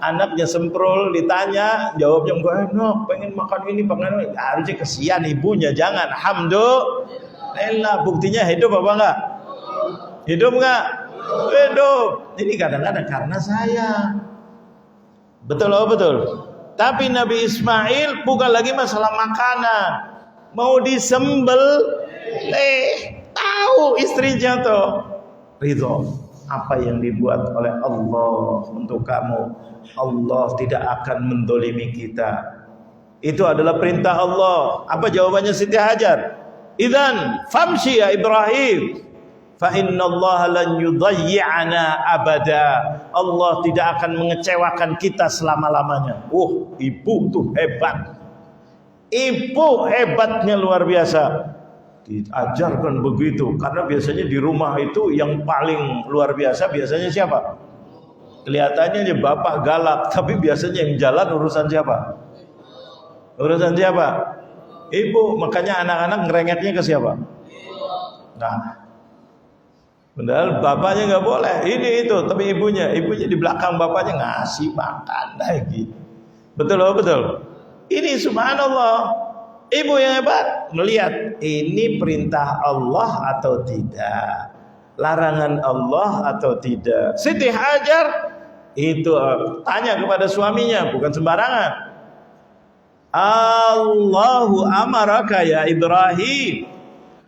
Speaker 1: Anaknya semprol, ditanya jawabnya nggak enak, pengen makan ini, pengen harusnya kesian ibunya, jangan. Alhamdulillah, buktinya hidup apa enggak? Hidup enggak? Hidup. Ini kadang-kadang karena saya. Betul oh betul. Tapi Nabi Ismail bukan lagi masalah makanan, mau disembel, tahu istrinya tuh ridho apa yang dibuat oleh Allah untuk kamu. Allah tidak akan mendolimi kita. Itu adalah perintah Allah. Apa jawabannya Siti Hajar? Idzan famshi ya Ibrahim, fa innallaha lan yudayyi'ana abada. Allah tidak akan mengecewakan kita selama-lamanya. Ibu tuh hebat. Ibu hebatnya luar biasa. Diajarkan begitu, karena biasanya di rumah itu yang paling luar biasa biasanya siapa? Kelihatannya dia bapak galak, tapi biasanya yang jalan urusan siapa? Urusan siapa? Ibu. Makanya anak-anak ngerengeknya ke siapa? Nah, padahal bapaknya nggak boleh ini itu, tapi ibunya di belakang bapaknya ngasih makan lagi. Betul oh betul. Ini subhanallah. Ibu yang hebat melihat ini perintah Allah atau tidak, larangan Allah atau tidak. Siti Hajar itu tanya kepada suaminya, bukan sembarangan. Allahu amaraka ya Ibrahim,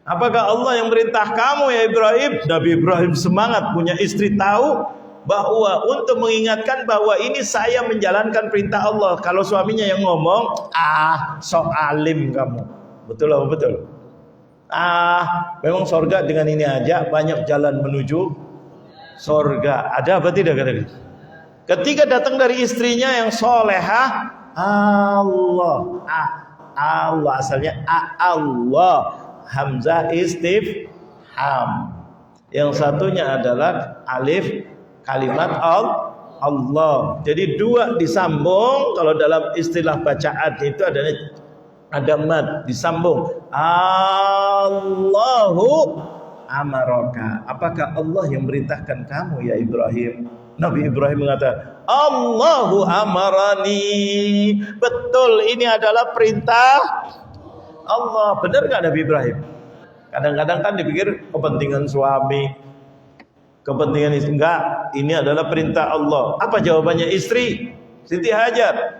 Speaker 1: apakah Allah yang merintah kamu ya Ibrahim? Nabi Ibrahim semangat, punya istri tahu bahwa untuk mengingatkan bahwa ini saya menjalankan perintah Allah. Kalau suaminya yang ngomong, sok alim kamu. Betul lah, betul. Memang sorga dengan ini aja, banyak jalan menuju sorga. Ada apa tidak? Ketika datang dari istrinya yang solehah, Allah, Allah asalnya Allah, hamzah istifham. Yang satunya adalah alif kalimat Allah. Jadi dua disambung. Kalau dalam istilah bacaan itu ada mad disambung. Allahu amaraka. Apakah Allah yang merintahkan kamu ya Ibrahim? Nabi Ibrahim mengatakan, Allahu amarani. Betul, ini adalah perintah Allah. Benar gak Nabi Ibrahim? Kadang-kadang kan dipikir kepentingan suami, kepentingan istri. Enggak, ini adalah perintah Allah. Apa jawabannya istri? Siti Hajar,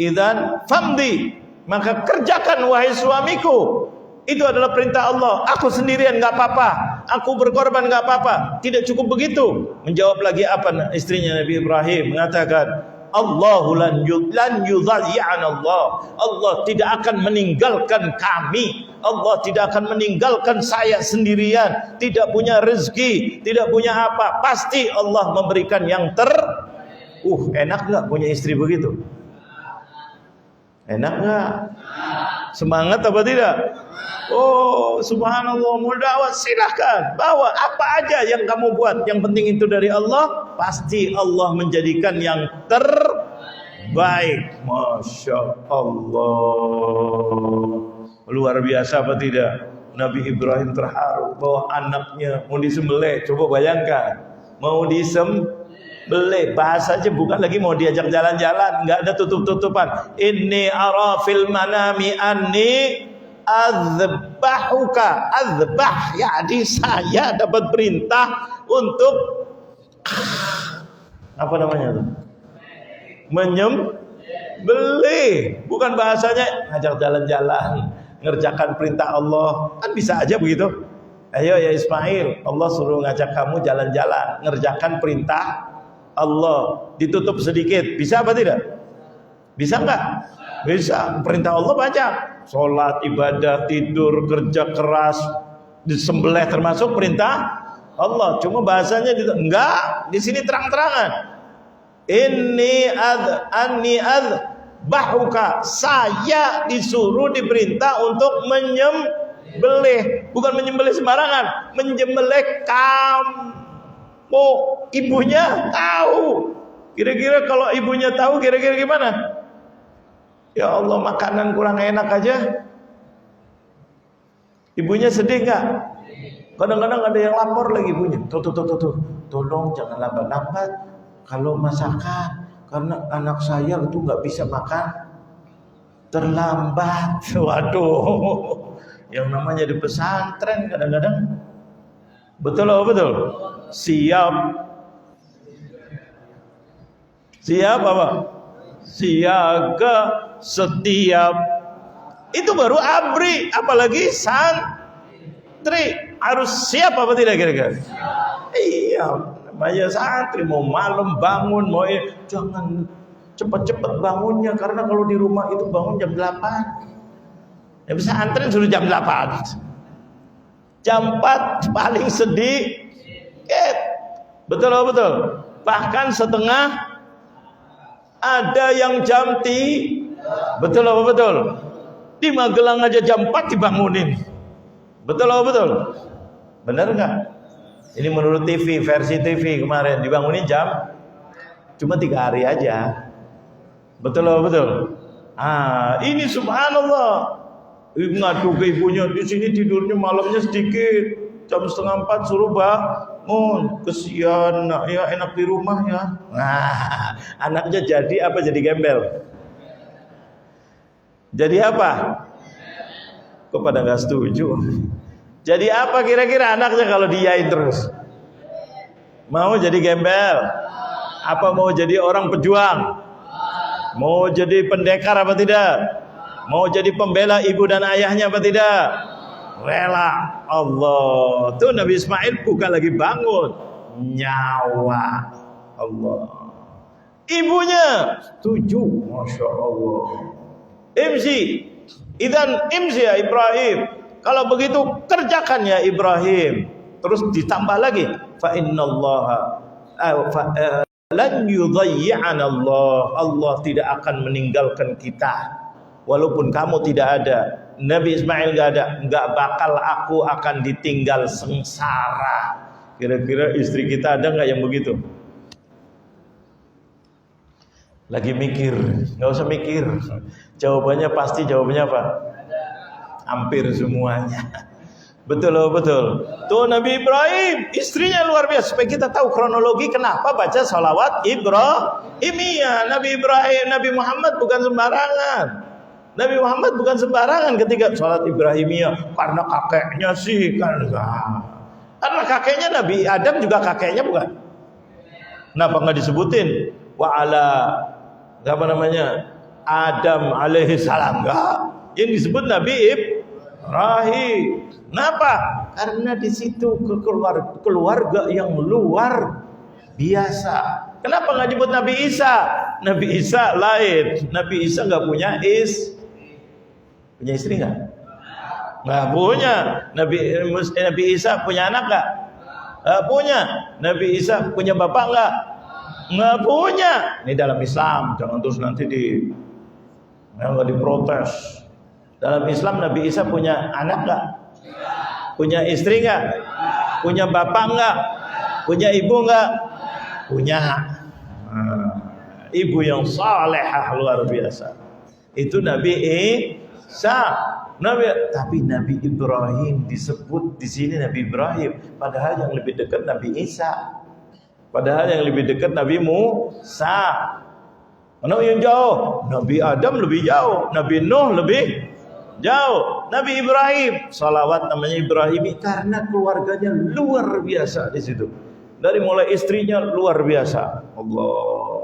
Speaker 1: idzan famdi, maka kerjakan wahai suamiku. Itu adalah perintah Allah. Aku sendirian enggak apa-apa, aku berkorban enggak apa-apa. Tidak cukup begitu. Menjawab lagi apa istrinya Nabi Ibrahim? Mengatakan, Allahu lan yudayyi'ana Allah. Allah tidak akan meninggalkan kami. Allah tidak akan meninggalkan saya sendirian, tidak punya rezeki, tidak punya apa. Pasti Allah memberikan yang enak gak punya istri begitu? Enak gak? Semangat apa tidak? Subhanallah, mau dakwah silahkan, bawa apa aja yang kamu buat, yang penting itu dari Allah. Pasti Allah menjadikan yang terbaik. Masya Allah, luar biasa apa tidak? Nabi Ibrahim terharu bahwa anaknya mau disembelih. Coba bayangkan, mau disembelih, bahasanya bukan lagi mau diajak jalan-jalan, nggak ada tutup-tutupan. Inni ara fil manami anni azbahuka. Azbah, jadi saya dapat perintah untuk apa namanya tuh? Menyembelih. Bukan bahasanya ngajak jalan-jalan, ngerjakan perintah Allah. Kan bisa aja begitu. Ayo ya Ismail, Allah suruh ngajak kamu jalan-jalan, ngerjakan perintah Allah. Ditutup sedikit, bisa apa tidak? Bisa enggak? Bisa. Perintah Allah banyak. Sholat, ibadah, tidur, kerja keras, disembelih termasuk perintah Allah. Cuma bahasanya enggak, di sini terang-terangan. Anni bahuka, saya disuruh, diperintah untuk menyembelih. Bukan menyembelih sembarangan, menyembelih kamu. Ibunya tahu. Kira-kira kalau ibunya tahu, kira-kira gimana? Ya Allah, makanan kurang enak aja. Ibunya sedih nggak? Kadang-kadang ada yang lapor lagi ibunya. Tuh. Tolong jangan lambat-lambat kalau masakan, karena anak saya itu nggak bisa makan terlambat. Waduh, yang namanya di pesantren kadang-kadang betul. Siap apa? Siaga setiap. Itu baru abri, apalagi santri. Harus siap apa tidak kira-kira? Iya, namanya santri mau malam bangun, mau jangan cepat-cepat bangunnya, karena kalau di rumah itu bangun jam 8. Ya pesantren suruh jam 8. Jam 4 paling sedikit. Betul. Bahkan setengah, ada yang jam 3. Betul. Di Magelang aja jam 4 dibangunin. Betul. Benar nggak? Ini menurut TV, versi TV kemarin dibangunin jam cuma 3 hari aja. Betul. Ini subhanallah. Ngadu ke ibunya, di sini tidurnya malamnya sedikit, jam 3:30 suruh bangun. Kesian nak ya, enak di rumah ya. Nah, anaknya jadi apa? Jadi gembel. Jadi apa? Kok pada nggak setuju? Jadi apa kira-kira anaknya kalau diain terus? Mau jadi gembel? Apa mau jadi orang pejuang? Mau jadi pendekar apa tidak? Mau jadi pembela ibu dan ayahnya apa tidak? Rela. Allah. Tuh Nabi Ismail bukan lagi bangun, nyawa. Allah. Ibunya setuju. Masya Allah. Imsi. Idan imsi ya Ibrahim. Kalau begitu kerjakan ya Ibrahim. Terus ditambah lagi. Fa innallaha lan yudayyi'ana Allah. Allah tidak akan meninggalkan kita. Walaupun kamu tidak ada, Nabi Ismail nggak bakal aku akan ditinggal sengsara. Kira-kira istri kita ada nggak yang begitu? Lagi mikir, nggak usah mikir. Jawabannya apa? Hampir semuanya. Betul. Tuh Nabi Ibrahim, istrinya luar biasa. Supaya kita tahu kronologi kenapa baca salawat Ibrahimiyah. Nabi Ibrahim, Nabi Muhammad bukan sembarangan. Nabi Muhammad bukan sembarangan ketika salat Ibrahimiyah, karena kakeknya sih kan enggak. Karena kakeknya Nabi Adam juga kakeknya bukan. Kenapa enggak disebutin Adam alaihi salam enggak? Yang disebut Nabi Ibrahim. Kenapa? Karena di situ keluarga yang luar biasa. Kenapa enggak disebut Nabi Isa? Nabi Isa lain. Nabi Isa enggak punya punya istri nggak? Nggak punya. Nabi Isa punya anak nggak? Nggak punya. Nabi Isa punya bapak nggak punya. Ini dalam Islam, jangan terus nanti nggak diprotes. Dalam Islam Nabi Isa punya anak nggak? Punya istri nggak? Punya bapak nggak? Punya ibu nggak? Punya. Ibu yang salehah luar biasa. Itu Nabi tapi Nabi Ibrahim disebut di sini Nabi Ibrahim, padahal yang lebih dekat Nabi Isa, padahal yang lebih dekat Nabi Musa. Mana yang jauh? Nabi Adam lebih jauh, Nabi Nuh lebih jauh, Nabi Ibrahim. Salawat namanya Ibrahim karena keluarganya luar biasa di situ. Dari mulai istrinya luar biasa, Allah.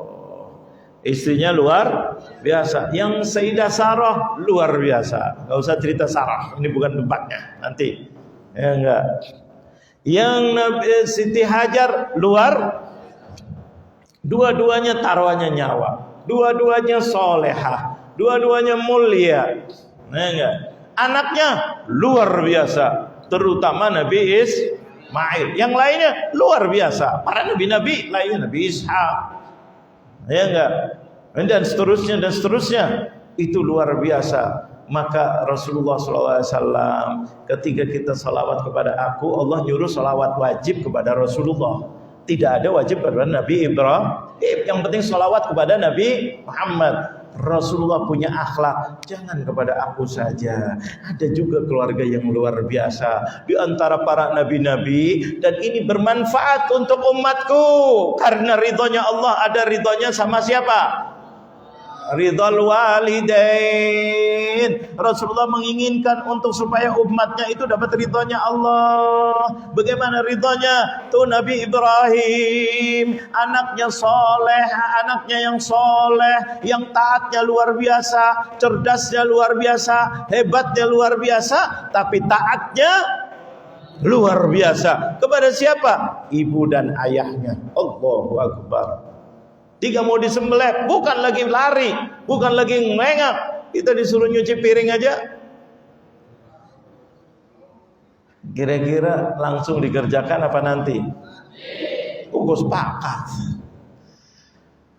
Speaker 1: Istrinya luar biasa. Yang Sayyidah Sarah luar biasa. Gak usah cerita Sarah, ini bukan tempatnya nanti. Ya enggak. Yang Siti Hajar luar. Dua-duanya taruhannya nyawa. Dua-duanya solehah. Dua-duanya mulia. Ya enggak. Anaknya luar biasa. Terutama Nabi Ismail. Yang lainnya luar biasa. Para nabi-nabi lainnya, Nabi Ishak. Ya enggak? Dan seterusnya itu luar biasa. Maka Rasulullah SAW ketika kita salawat kepada aku, Allah nyuruh salawat wajib kepada Rasulullah. Tidak ada wajib kepada Nabi Ibrahim. Yang penting salawat kepada Nabi Muhammad. Rasulullah punya akhlak, jangan kepada aku saja, ada juga keluarga yang luar biasa di antara para nabi-nabi, dan ini bermanfaat untuk umatku karena ridhonya Allah. Ada ridhonya sama siapa? Ridhal walidain. Rasulullah menginginkan untuk supaya umatnya itu dapat ridhonya Allah. Bagaimana ridhonya? Tuh Nabi Ibrahim, anaknya soleh, anaknya yang soleh, yang taatnya luar biasa, cerdasnya luar biasa, hebatnya luar biasa, tapi taatnya luar biasa. Kepada siapa? Ibu dan ayahnya. Allahu Akbar. Tiga mau disembelih, bukan lagi lari, bukan lagi ngelengak. Kita disuruh nyuci piring aja. Kira-kira langsung dikerjakan apa nanti? Gue sepakat.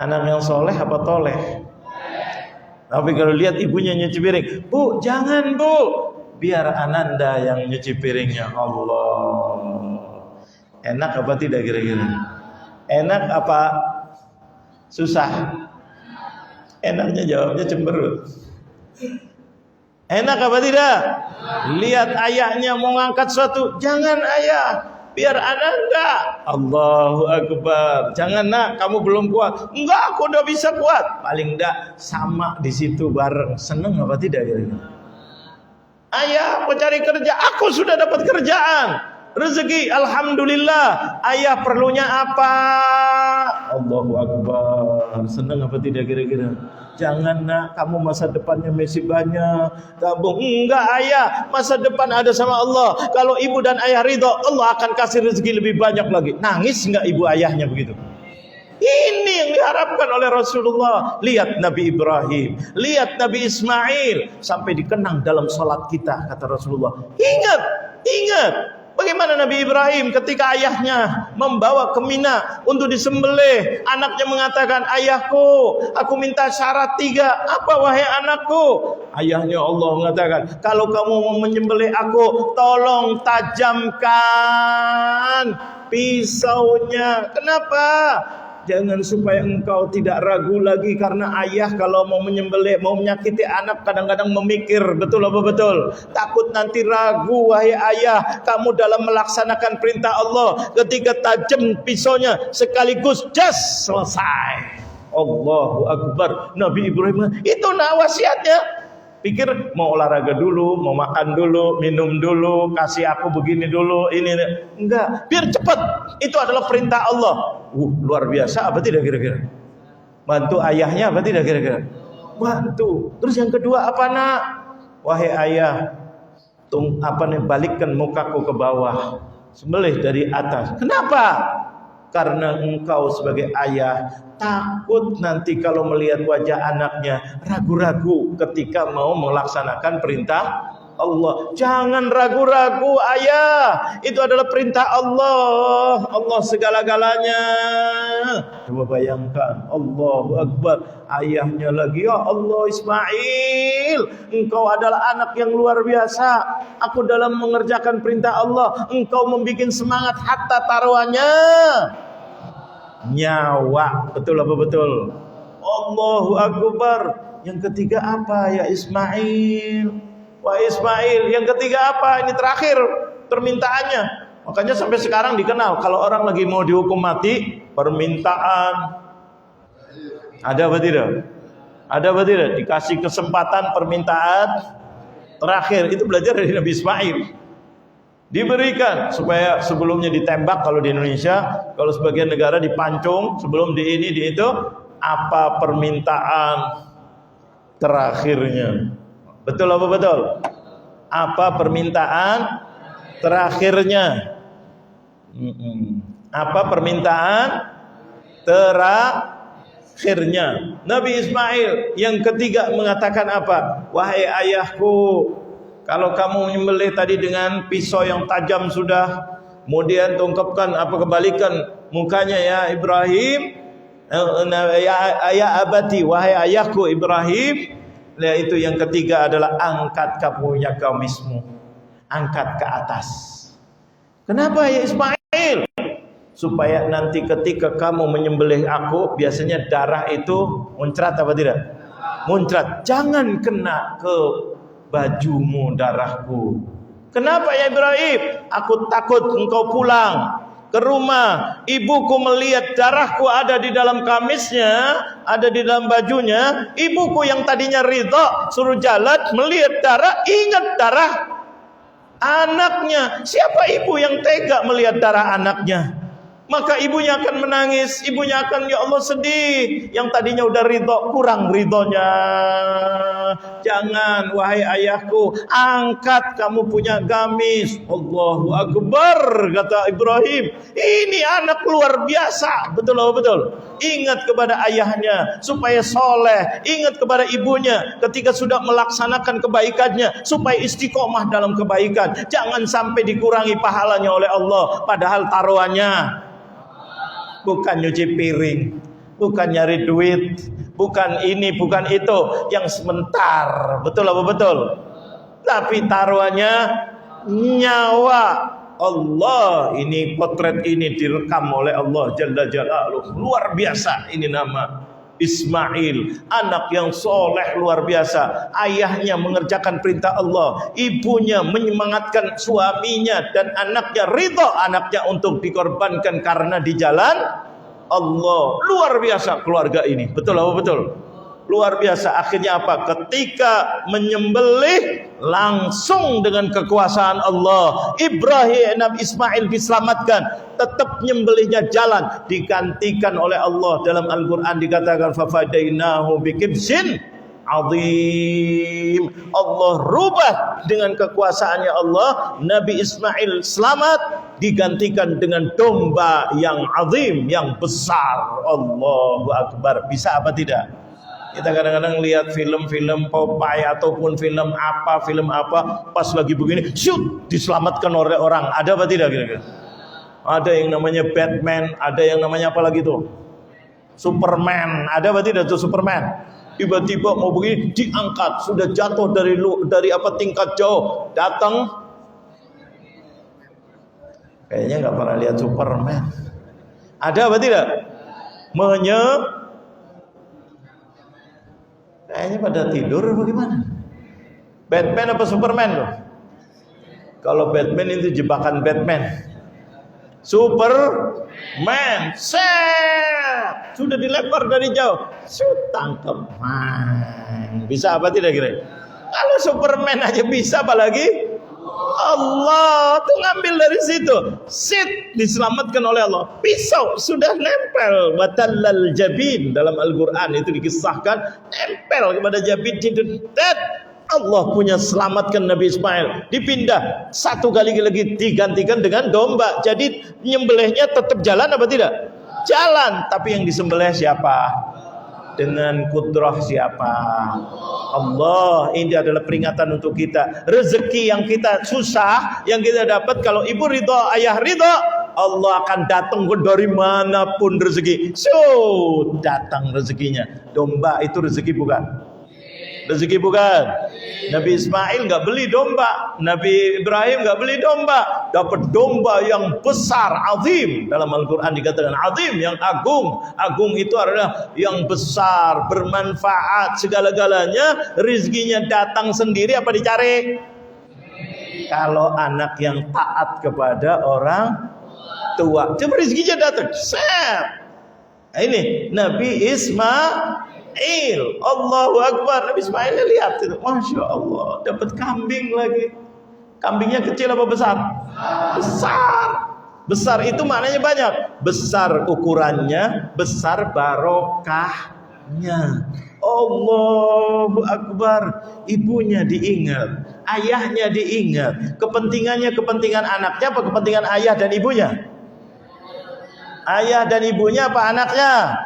Speaker 1: Anak yang soleh apa toleh? Tapi kalau lihat ibunya nyuci piring, Bu, jangan Bu, biar Ananda yang nyuci piringnya. Allah. Enak apa tidak kira-kira? Enak apa susah? Enaknya jawabnya cemberut. Enak apa tidak? Lihat ayahnya mau ngangkat sesuatu, jangan ayah, biar Ananda. Allahu Akbar. Jangan nak, kamu belum kuat. Enggak, aku udah bisa kuat. Paling enggak sama di situ bareng. Seneng apa tidak kira-kira? Ayah mau cari kerja, aku sudah dapat kerjaan. Rezeki, alhamdulillah. Ayah perlunya apa? Allahu Akbar. Senang apa tidak kira-kira? Jangan nak, kamu masa depannya masih banyak. Kamu enggak ayah, masa depan ada sama Allah. Kalau ibu dan ayah ridho, Allah akan kasih rezeki lebih banyak lagi. Nangis enggak ibu ayahnya begitu? Ini yang diharapkan oleh Rasulullah. Lihat Nabi Ibrahim, lihat Nabi Ismail, sampai dikenang dalam salat kita, kata Rasulullah. Ingat, ingat. Bagaimana Nabi Ibrahim ketika ayahnya membawa ke Mina untuk disembelih, anaknya mengatakan, ayahku, aku minta syarat 3. Apa wahai anakku? Ayahnya Allah mengatakan, kalau kamu mau menyembelih aku, tolong tajamkan pisaunya. Kenapa? Jangan supaya engkau tidak ragu lagi, karena ayah kalau mau menyembelih, mau menyakiti anak kadang-kadang memikir, betul apa betul? Takut nanti ragu, wahai ayah, kamu dalam melaksanakan perintah Allah. Ketika tajam pisaunya sekaligus jas, selesai. Allahu Akbar. Nabi Ibrahim itu wasiatnya. Pikir mau olahraga dulu, mau makan dulu, minum dulu, kasih aku begini dulu, ini enggak, biar cepat. Itu adalah perintah Allah. Luar biasa apa tidak kira-kira? Bantu ayahnya apa tidak kira-kira? Bantu. Terus yang kedua apa nak? Wahai ayah, balikkan mukaku ke bawah, sembelih dari atas. Kenapa? Karena engkau sebagai ayah takut nanti kalau melihat wajah anaknya ragu-ragu ketika mau melaksanakan perintah Allah. Jangan ragu-ragu ayah, itu adalah perintah Allah. Allah segala-galanya. Coba bayangkan, Allahu Akbar. Ayahnya lagi, ya Allah Ismail, engkau adalah anak yang luar biasa. Aku dalam mengerjakan perintah Allah, engkau membuat semangat hatta taruhannya nyawa. Betul apa betul? Allahu Akbar. Yang ketiga apa ya Ismail? Wah Ismail, yang ketiga apa? Ini terakhir permintaannya. Makanya sampai sekarang dikenal kalau orang lagi mau dihukum mati, permintaan ada apa tidak? Ada apa tidak? Dikasih kesempatan permintaan terakhir. Itu belajar dari Nabi Ismail. Diberikan supaya sebelumnya ditembak kalau di Indonesia, kalau sebagian negara dipancung sebelum di ini di itu, apa permintaan terakhirnya? Betul apa betul? Apa permintaan terakhirnya? Apa permintaan terakhirnya? Nabi Ismail yang ketiga mengatakan apa? Wahai ayahku, kalau kamu menyembelih tadi dengan pisau yang tajam sudah, kemudian tungkapkan apa kebalikan mukanya ya Ibrahim, ya abati, wahai ayahku Ibrahim. Nah, itu yang ketiga adalah angkat kapunya gamismu, angkat ke atas. Kenapa ya Ismail? Supaya nanti ketika kamu menyembelih aku, biasanya darah itu muncrat apa tidak? muncrat. Jangan kena ke bajumu darahku. Kenapa ya Ibrahim? Aku takut engkau pulang ke rumah, ibuku melihat darahku ada di dalam kamisnya, ada di dalam bajunya. Ibuku yang tadinya ridha suruh jalan, melihat darah, ingat darah anaknya. Siapa ibu yang tega melihat darah anaknya? Maka ibunya akan menangis, ibunya akan ya Allah sedih. Yang tadinya udah ridho, kurang ridhonya. Jangan wahai ayahku, angkat kamu punya gamis. Allahu Akbar, kata Ibrahim. Ini anak luar biasa. Betul betul. Ingat kepada ayahnya supaya soleh. Ingat kepada ibunya ketika sudah melaksanakan kebaikannya supaya istiqomah dalam kebaikan. Jangan sampai dikurangi pahalanya oleh Allah, padahal taruhannya bukan nyuci piring, bukan nyari duit, bukan ini, bukan itu, yang sebentar. Betul apa betul? Tapi taruhannya nyawa. Allah, ini potret ini direkam oleh Allah Jalla Jalaluh. Luar biasa. Ini nama Ismail, anak yang soleh luar biasa. Ayahnya mengerjakan perintah Allah, ibunya menyemangatkan suaminya dan anaknya, ridha anaknya untuk dikorbankan karena di jalan Allah. Luar biasa keluarga ini. Betul apa betul? Luar biasa. Akhirnya apa? Ketika menyembelih langsung dengan kekuasaan Allah, Ibrahim Nabi Ismail diselamatkan. Tetap nyembelihnya jalan, digantikan oleh Allah. Dalam Al-Quran dikatakan fafadainahu bikibsin azim. Allah rubah dengan kekuasaannya Allah. Nabi Ismail selamat, digantikan dengan domba yang azim, yang besar. Allahu Akbar. Bisa apa tidak? Kita kadang-kadang lihat film-film Popeye ataupun film apa, pas lagi begini, shoot, diselamatkan oleh orang. Ada apa tidak kira-kira? Ada yang namanya Batman, ada yang namanya apa lagi tuh? Superman. Ada apa tidak tuh Superman? Tiba-tiba mau begini, diangkat, sudah jatuh dari apa tingkat jauh, datang. Kayaknya nggak pernah lihat Superman. Ada apa tidak? Kayaknya pada tidur bagaimana? Batman apa Superman loh? Kalau Batman itu jebakan Batman. Superman, set, sudah dilempar dari jauh, shoot, tangkap. Bisa apa tidak kira? Kalau Superman aja bisa, apalagi Allah tuh ngambil dari situ. Sit, diselamatkan oleh Allah. Pisau sudah nempel, watallal jabin. Dalam Al-Quran itu dikisahkan, nempel kepada jabin. Allah punya selamatkan Nabi Ismail. Dipindah satu kali lagi, digantikan dengan domba. Jadi nyembelihnya tetap jalan apa tidak? Jalan. Tapi yang disembelih siapa? Dengan kudrah siapa? Allah. Ini adalah peringatan untuk kita. Rezeki yang kita susah, yang kita dapat, kalau ibu ridha, ayah ridha, Allah akan datang dari manapun rezeki. Datang rezekinya. Domba itu rezeki bukan? Rezeki bukan? Nabi Ismail nggak beli domba, Nabi Ibrahim nggak beli domba, dapat domba yang besar, azim. Dalam Al-Quran dikatakan azim, yang agung. Agung itu adalah yang besar, bermanfaat segala-galanya. Rizkinya datang sendiri apa dicari? Kalau anak yang taat kepada orang tua, coba rizkinya datang. Nah, ini Nabi Ismail. Allahu Akbar. Nabi Ismail lihat itu, Masya Allah, dapat kambing lagi. Kambingnya kecil apa besar? Besar. Besar itu maknanya banyak. Besar ukurannya, besar barokahnya. Allahu Akbar. Ibunya diingat, ayahnya diingat. Kepentingannya kepentingan anaknya apa kepentingan ayah dan ibunya? Ayah dan ibunya apa anaknya?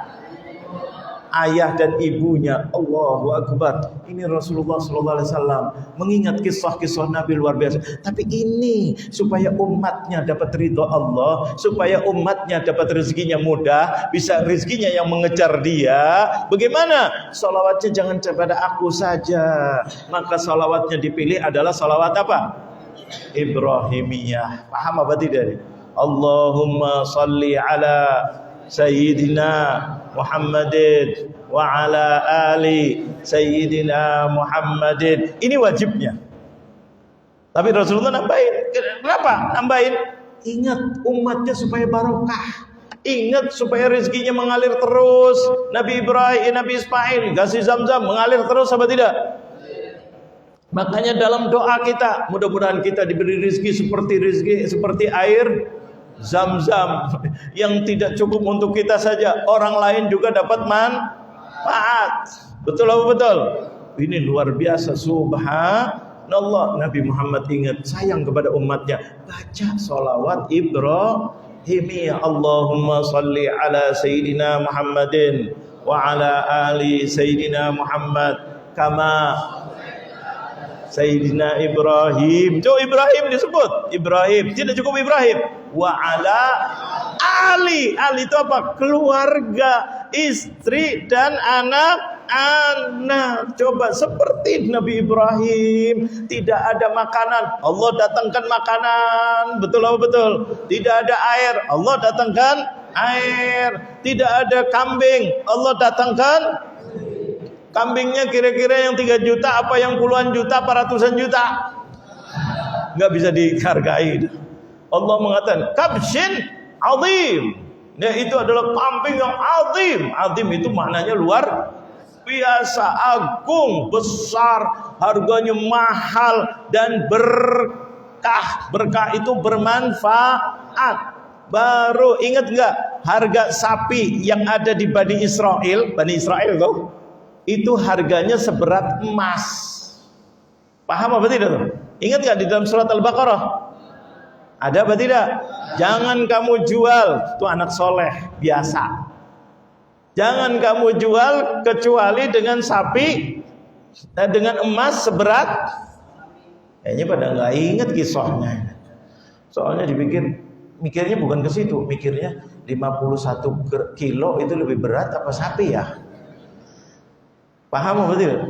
Speaker 1: Ayah dan ibunya. Allahu Akbar. Ini Rasulullah SAW mengingat kisah-kisah Nabi luar biasa. Tapi ini supaya umatnya dapat ridho Allah, supaya umatnya dapat rezekinya mudah, bisa rezekinya yang mengejar dia. Bagaimana? Salawatnya jangan kepada aku saja. Maka salawatnya dipilih adalah salawat apa? Ibrahimiyah. Paham apa tidak? Allahumma salli ala Sayyidina Muhammadin wa ala ali sayyidina Muhammadin. Ini wajibnya. Tapi Rasulullah nambahin. Kenapa nambahin? Ingat umatnya supaya barokah. Ingat supaya rezekinya mengalir terus. Nabi Ibrahim, Nabi Ismail kasih Zam-Zam mengalir terus apa tidak? Makanya dalam doa kita, mudah-mudahan kita diberi rezeki seperti air Zam-Zam yang tidak cukup untuk kita saja, orang lain juga dapat manfaat. Betul apa betul? Ini luar biasa, subhanallah. Nabi Muhammad ingat, sayang kepada umatnya, baca sholawat Ibrahimiyah. Allahumma salli ala Sayyidina Muhammadin wa ala ali Sayyidina Muhammad kama Sayyidina Ibrahim. Coba Ibrahim disebut. Ibrahim, tidak cukup Ibrahim. Wa ala ali. Ali itu apa? Keluarga, istri dan anak-anak. Coba seperti Nabi Ibrahim, tidak ada makanan, Allah datangkan makanan. Betul apa betul? Tidak ada air, Allah datangkan air. Tidak ada kambing, Allah datangkan kambingnya. Kira-kira yang 3 juta apa yang puluhan juta apa ratusan juta? Nggak bisa dihargai. Allah mengatakan kabshin azim. Nah, itu adalah kambing yang azim. Azim itu maknanya luar biasa, agung, besar, harganya mahal dan berkah. Berkah itu bermanfaat. Baru ingat nggak harga sapi yang ada di Bani Israel tuh? Itu harganya seberat emas. Paham apa tidak tuh? Ingat gak di dalam surat Al-Baqarah? Ada apa tidak? Jangan kamu jual, itu anak soleh biasa. Jangan kamu jual kecuali dengan sapi dan dengan emas seberat. Kayaknya pada nggak ingat kisahnya. Soalnya mikirnya bukan ke situ, mikirnya 51 kilo itu lebih berat apa sapi ya? Paham apa tidak?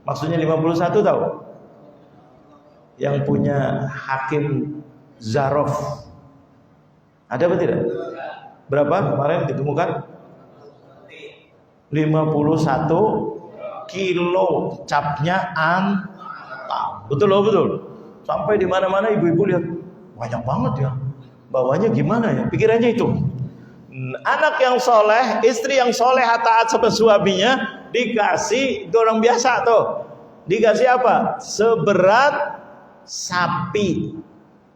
Speaker 1: Maksudnya 51 tahu? Yang punya Hakim Zarof. Ada apa tidak? Berapa kemarin ditemukan? 51 kilo capnya antang. Betul loh, betul. Sampai di mana-mana ibu-ibu lihat, banyak banget ya. Bawanya gimana ya? Pikirannya itu. Anak yang soleh, istri yang soleh taat sama suaminya, dikasih, itu orang biasa tuh, dikasih apa? Seberat sapi,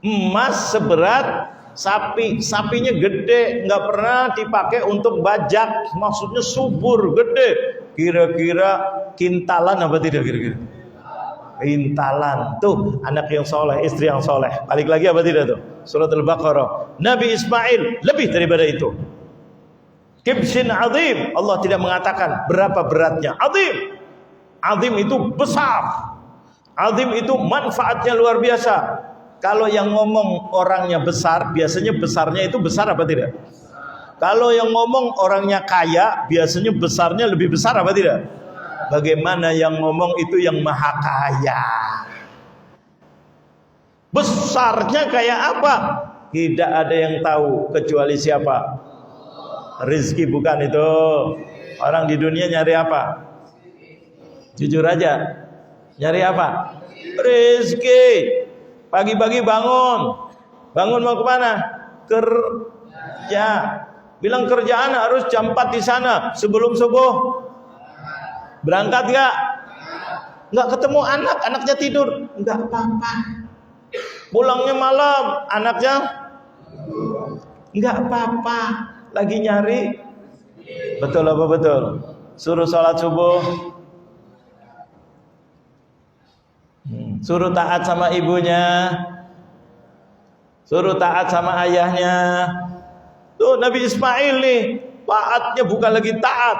Speaker 1: emas seberat sapi. Sapinya gede, nggak pernah dipakai untuk bajak, maksudnya subur, gede. Kira-kira kintalan apa tidak kira-kira? Kintalan. Tuh anak yang soleh, istri yang soleh. Balik lagi apa tidak tuh? Surat Al-Baqarah. Nabi Ismail lebih daripada itu. Kibshin azim. Allah tidak mengatakan berapa beratnya. Azim. Azim itu besar. Azim itu manfaatnya luar biasa. Kalau yang ngomong orangnya besar, biasanya besarnya itu besar apa tidak? Kalau yang ngomong orangnya kaya, biasanya besarnya lebih besar apa tidak? Bagaimana yang ngomong itu yang maha kaya? Besarnya kayak apa? Tidak ada yang tahu kecuali siapa? Rizki bukan itu. Orang di dunia nyari apa? Jujur aja, nyari apa? Rizki. Pagi-pagi bangun mau kemana? Kerja. Bilang kerjaan harus jam 4 di sana sebelum subuh. Berangkat gak? Nggak ketemu anak, anaknya tidur. Nggak apa-apa. Pulangnya malam, anaknya nggak apa-apa. Lagi nyari. Betul apa betul? Suruh sholat subuh, suruh taat sama ibunya, suruh taat sama ayahnya. Tuh Nabi Ismail nih, taatnya bukan lagi taat.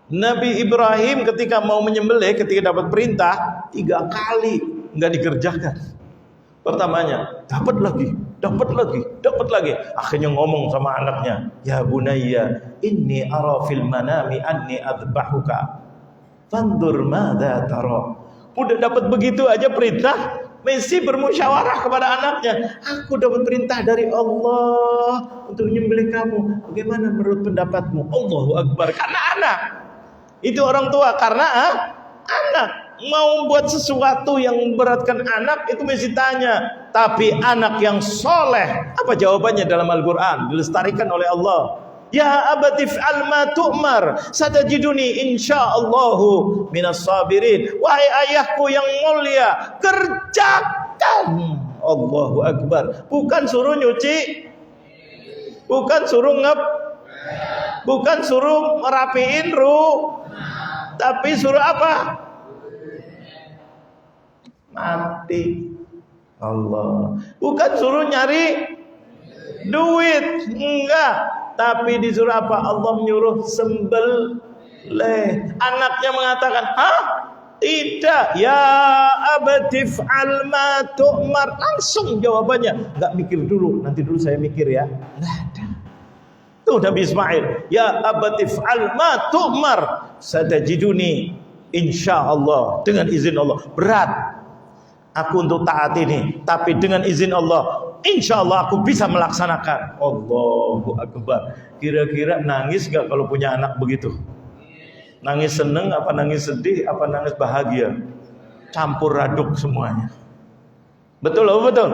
Speaker 1: Nabi Ibrahim ketika mau menyembelih, ketika dapat perintah 3 kali nggak dikerjakan. Pertamanya dapat lagi. Akhirnya ngomong sama anaknya, ya bunayya, inni ara fil manami anni adbahuka, fandur madza tara. Udah dapat begitu aja perintah, mesti bermusyawarah kepada anaknya. Aku dapat perintah dari Allah untuk menyembelih kamu. Bagaimana menurut pendapatmu? Allahu Akbar. Karena anak Itu orang tua karena anak. Mau buat sesuatu yang memberatkan anak itu mesti tanya. Tapi anak yang soleh, apa jawabannya dalam Al-Quran? Dilestarikan oleh Allah. Ya abati f'al ma tu'mar satajiduni insyaallahu minas sabirin. Wahai ayahku yang mulia, kerjakan. Allahu Akbar. Bukan suruh nyuci, bukan suruh bukan suruh merapiin tapi suruh apa? Mati. Allah. Bukan suruh nyari duit, enggak, tapi disuruh apa? Allah menyuruh sembelih. Anaknya mengatakan, "Hah? Tidak. Ya abati f'al ma tu'mar." Langsung jawabannya. Enggak mikir dulu, nanti dulu saya mikir ya. Enggak ada. Tuh Nabi Ismail, "Ya abati f'al ma tu'mar satajiduni insyaallah." Dengan izin Allah. Berat aku untuk taat ini, tapi dengan izin Allah, insya Allah aku bisa melaksanakan. Allahu Akbar. Kira-kira nangis gak kalau punya anak begitu? Nangis seneng, apa nangis sedih, apa nangis bahagia? Campur aduk semuanya. Betul apa betul?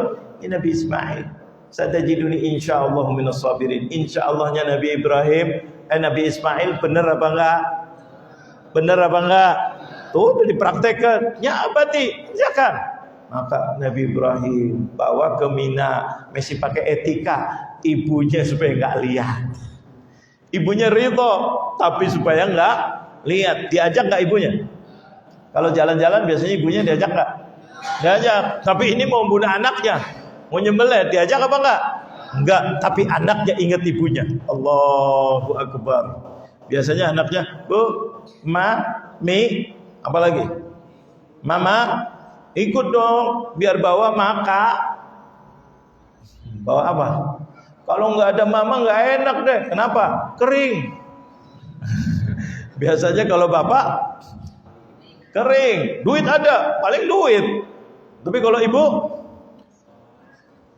Speaker 1: Ini Nabi Ismail. Satajiduni insya Allah minas sabirin. Insya Allahnya Nabi Ibrahim, Nabi Ismail benar apa enggak? Benar apa enggak? Tuh udah dipraktekkan. Ya abadi, kerjakan. Maka Nabi Ibrahim bawa ke Mina, mesti pakai etika, ibunya supaya nggak lihat. Ibunya ridho, tapi supaya nggak lihat. Diajak nggak ibunya? Kalau jalan-jalan biasanya ibunya diajak nggak? Diajak. Tapi ini mau bunuh anaknya, mau nyembelih, diajak apa nggak? Enggak. Tapi anaknya ingat ibunya. Allahu Akbar. Biasanya anaknya, Bu, Ma, Mi, apa lagi? Mama, ikut dong, biar bawa maka. Bawa apa? Kalau nggak ada mama nggak enak deh. Kenapa? Kering. Biasanya kalau bapak kering, duit ada, paling duit. Tapi kalau ibu,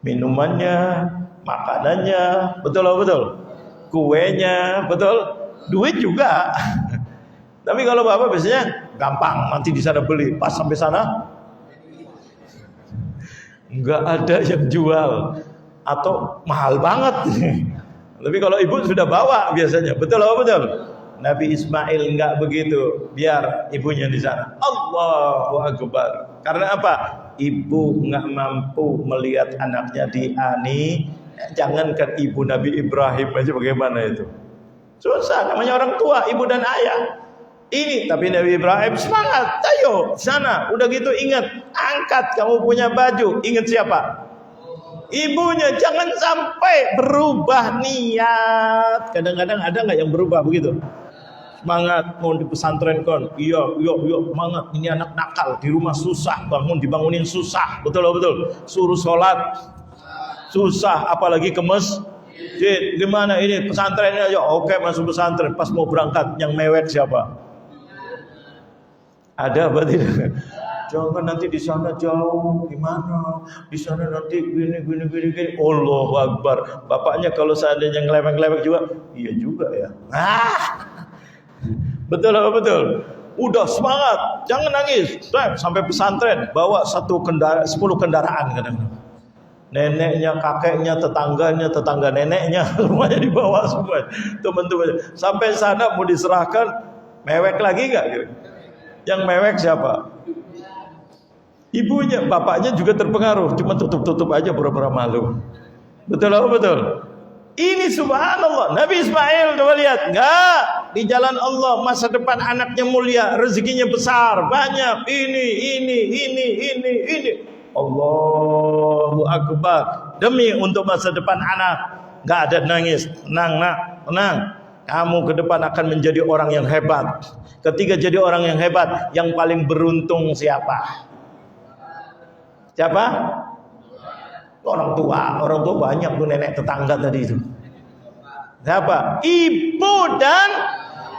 Speaker 1: minumannya, makanannya, betul betul, kuenya, betul, duit juga. Tapi kalau bapak biasanya gampang, nanti di sana beli, pas sampai sana nggak ada yang jual atau mahal banget. Tapi kalau ibu sudah bawa biasanya, betul apa betul? Nabi Ismail nggak begitu, biar ibunya di sana. Allahu Akbar. Karena apa? Ibu nggak mampu melihat anaknya diani. Jangankan ibu Nabi Ibrahim aja bagaimana itu? Susah, namanya orang tua, ibu dan ayah. Ini tapi Nabi Ibrahim semangat, ayo sana. Udah gitu ingat, angkat kamu punya baju. Ingat siapa? Ibunya. Jangan sampai berubah niat. Kadang-kadang ada nggak yang berubah begitu? Semangat mau di pesantren kon. Iya, semangat. Ini anak nakal di rumah susah, dibangunin susah. Betul betul. Suruh sholat susah, apalagi ke masjid. Gimana ini pesantrennya aja? Oke, masuk pesantren. Pas mau berangkat yang mewek siapa? Ada apa tidak? Jangan nanti di sana jauh, gimana? Di sana nanti gini. Allahu Akbar. Bapaknya kalau seandainya ngelewek-lewek juga, iya juga ya. Betul apa betul? Udah semangat, jangan nangis. Sampai pesantren, bawa 10 kendaraan kadang-kadang. Neneknya, kakeknya, tetangga neneknya, semuanya dibawa semua. Teman-teman. Sampai sana mau diserahkan, mewek lagi enggak? Yang mewek siapa? Ibunya, bapaknya juga terpengaruh, cuma tutup aja pura-pura malu. Betul apa betul? Ini subhanallah, Nabi Ismail coba lihat, enggak, di jalan Allah masa depan anaknya mulia, rezekinya besar, banyak, ini. Allahu Akbar. Demi untuk masa depan anak, enggak ada nangis. Tenang nak, tenang. Kamu ke depan akan menjadi orang yang hebat. Ketika jadi orang yang hebat, yang paling beruntung siapa? Siapa? Orang tua banyak tuh, nenek tetangga tadi itu. Siapa? Ibu dan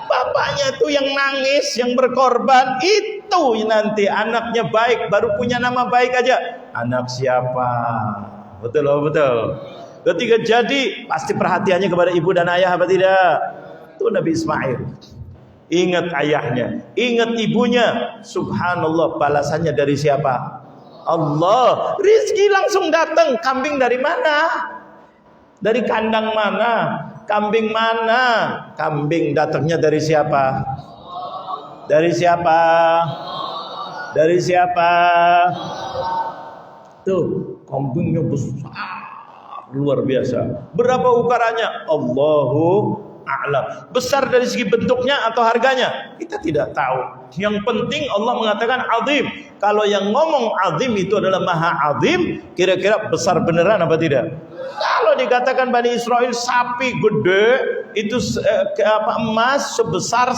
Speaker 1: bapaknya tuh yang nangis, yang berkorban. Itu nanti anaknya baik, baru punya nama baik aja. Anak siapa? Betul. Ketika jadi, pasti perhatiannya kepada ibu dan ayah apa tidak? Itu Nabi Ismail. ingat ayahnya, ingat ibunya. Subhanallah, balasannya dari siapa? Allah. Rizki langsung datang. Kambing dari mana? Dari kandang mana? Kambing mana? Kambing datangnya dari siapa? Dari siapa? Dari siapa? Tuh, kambingnya besar, luar biasa. Berapa ukurannya? Allahu a'lam. Besar dari segi bentuknya atau harganya? Kita tidak tahu. Yang penting Allah mengatakan azim. Kalau yang ngomong azim itu adalah maha azim, kira-kira besar beneran apa tidak? Kalau dikatakan Bani Israel sapi gede itu emas sebesar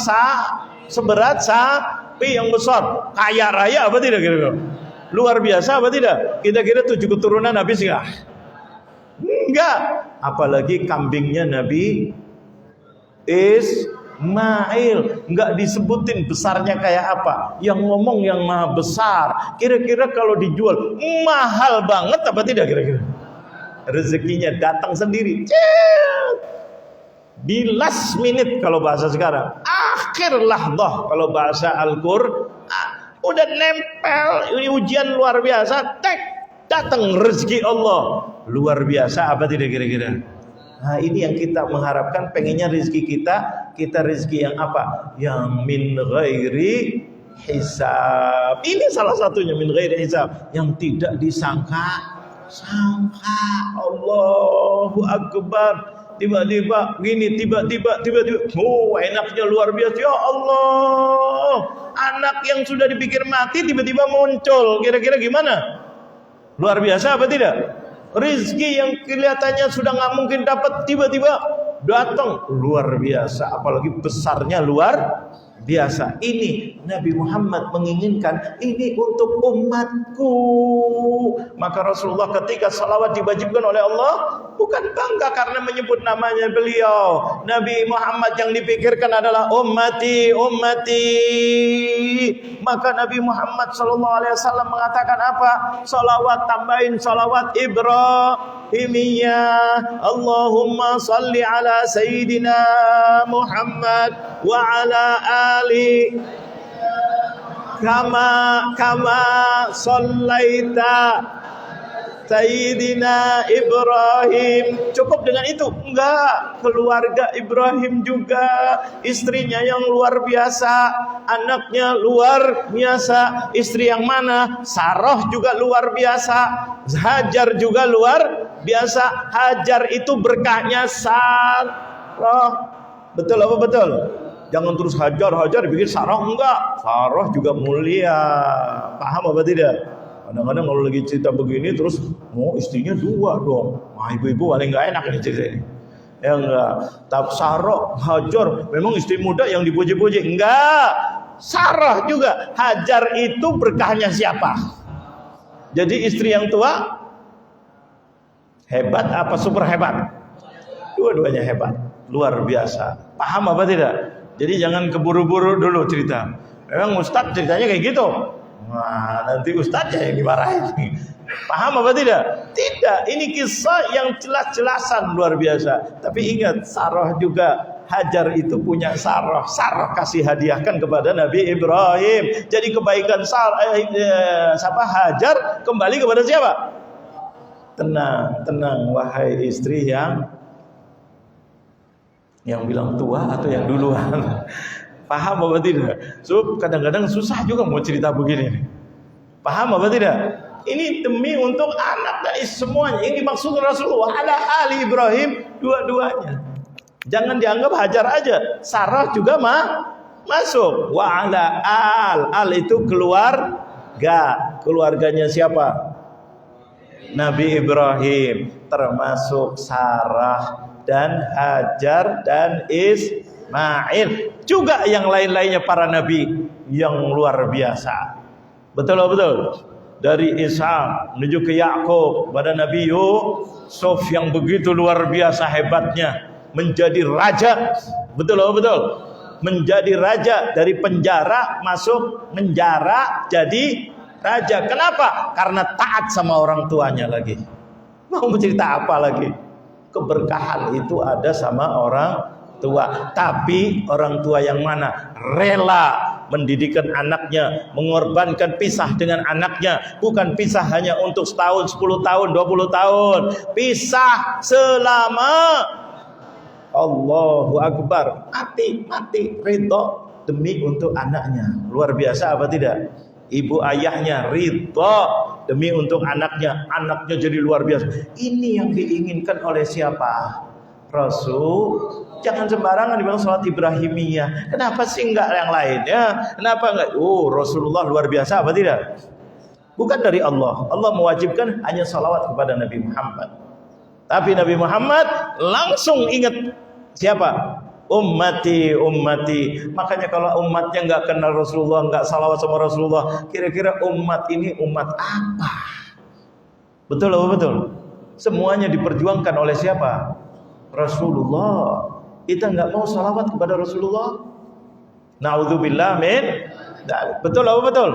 Speaker 1: seberat sapi yang besar, kaya raya apa tidak kira-kira? Luar biasa apa tidak? Kira-kira 7 keturunan habis enggak? Enggak. Apalagi kambingnya Nabi Ismail, enggak disebutin besarnya kayak apa. Yang ngomong yang maha besar. Kira-kira kalau dijual mahal banget apa tidak kira-kira? Rezekinya datang sendiri. Di last minute kalau bahasa sekarang. Akhir lahdah kalau bahasa Al-Qur'an. Udah nempel, ini ujian luar biasa, datang rezeki Allah luar biasa apa tidak kira-kira? Nah ini yang kita mengharapkan, pengennya rezeki kita rezeki yang apa? Yang min ghairi hisab. Ini salah satunya min ghairi hisab, yang tidak disangka. Allahu Akbar. Tiba-tiba gini, tiba-tiba enaknya luar biasa. Ya Allah, anak yang sudah dipikir mati tiba-tiba muncul. Kira-kira gimana? Luar biasa apa tidak? Rizki yang kelihatannya sudah nggak mungkin dapat tiba-tiba datang, luar biasa. Apalagi besarnya luar biasa. Ini Nabi Muhammad menginginkan ini untuk umatku. Maka Rasulullah ketika salawat diwajibkan oleh Allah, bukan bangga karena menyebut namanya beliau. Nabi Muhammad yang dipikirkan adalah ummati. Maka Nabi Muhammad SAW mengatakan apa? Salawat, tambahin salawat Ibrahimiyah. Allahumma salli ala Sayyidina Muhammad wa ala ali kama sallaita Sayyidina Ibrahim. Cukup dengan itu? Enggak. Keluarga Ibrahim juga, istrinya yang luar biasa, anaknya luar biasa. Istri yang mana? Sarah juga luar biasa, Hajar juga luar biasa. Hajar itu berkahnya Sarah. Betul apa betul? Jangan terus Hajar dipikir Sarah, enggak. Sarah juga mulia. Paham apa tidak? Kadang-kadang kalau lagi cerita begini terus istrinya 2 dong. Wah, ibu-ibu paling enggak enak ini cerita ini. Ya enggak. Tapi Sarah, Hajar memang istri muda yang dipuji-puji. Enggak. Sarah juga. Hajar itu berkahnya siapa? Jadi istri yang tua hebat apa super hebat? Dua-duanya hebat. Luar biasa. Paham apa tidak? Jadi jangan keburu-buru dulu cerita. Memang Ustadz ceritanya kayak gitu. Wah, nanti Ustadznya yang dimarahin. Paham apa tidak? Tidak. Ini kisah yang jelas-jelasan luar biasa. Tapi ingat, Sarah juga, Hajar itu punya Sarah. Sarah kasih hadiahkan kepada Nabi Ibrahim. Jadi kebaikan Hajar kembali kepada siapa? Tenang, wahai istri yang bilang tua atau yang duluan. Paham apa tidak? So, kadang-kadang susah juga mau cerita begini. Paham apa tidak? Ini demi untuk anak dan semuanya. Ini dimaksud Rasulullah ala ali Ibrahim, dua-duanya. Jangan dianggap Hajar aja. Sarah juga masuk. Wa ala al itu keluarganya siapa? Nabi Ibrahim, termasuk Sarah dan Hajar dan Ismail, juga yang lain-lainnya para nabi yang luar biasa. Betul. Dari Ishak menuju ke Yakub, pada Nabi Yusuf yang begitu luar biasa hebatnya, menjadi raja. Betul. Menjadi raja, dari penjara masuk penjara jadi raja. Kenapa? Karena taat sama orang tuanya lagi. Mau cerita apa lagi? Keberkahan itu ada sama orang tua. Tapi orang tua yang mana rela mendidikan anaknya, mengorbankan pisah dengan anaknya, bukan pisah hanya untuk setahun, 10 tahun, 20 tahun, pisah selama Allahu Akbar, mati ridho demi untuk anaknya. Luar biasa apa tidak? Ibu ayahnya ridho demi untuk anaknya jadi luar biasa. Ini yang diinginkan oleh siapa? Rasul. Jangan sembarangan dibilang salat Ibrahimiyah. Kenapa sih enggak yang lainnya? Kenapa enggak? Oh, Rasulullah luar biasa apa tidak? Bukan dari Allah. Allah mewajibkan hanya salawat kepada Nabi Muhammad. Tapi Nabi Muhammad langsung ingat siapa? Ummati. Makanya kalau umatnya enggak kenal Rasulullah, enggak salawat sama Rasulullah, kira-kira umat ini umat apa? Betul apa betul? Semuanya diperjuangkan oleh siapa? Rasulullah. Kita enggak mau salawat kepada Rasulullah. Na'udzubillah min. Betul apa betul?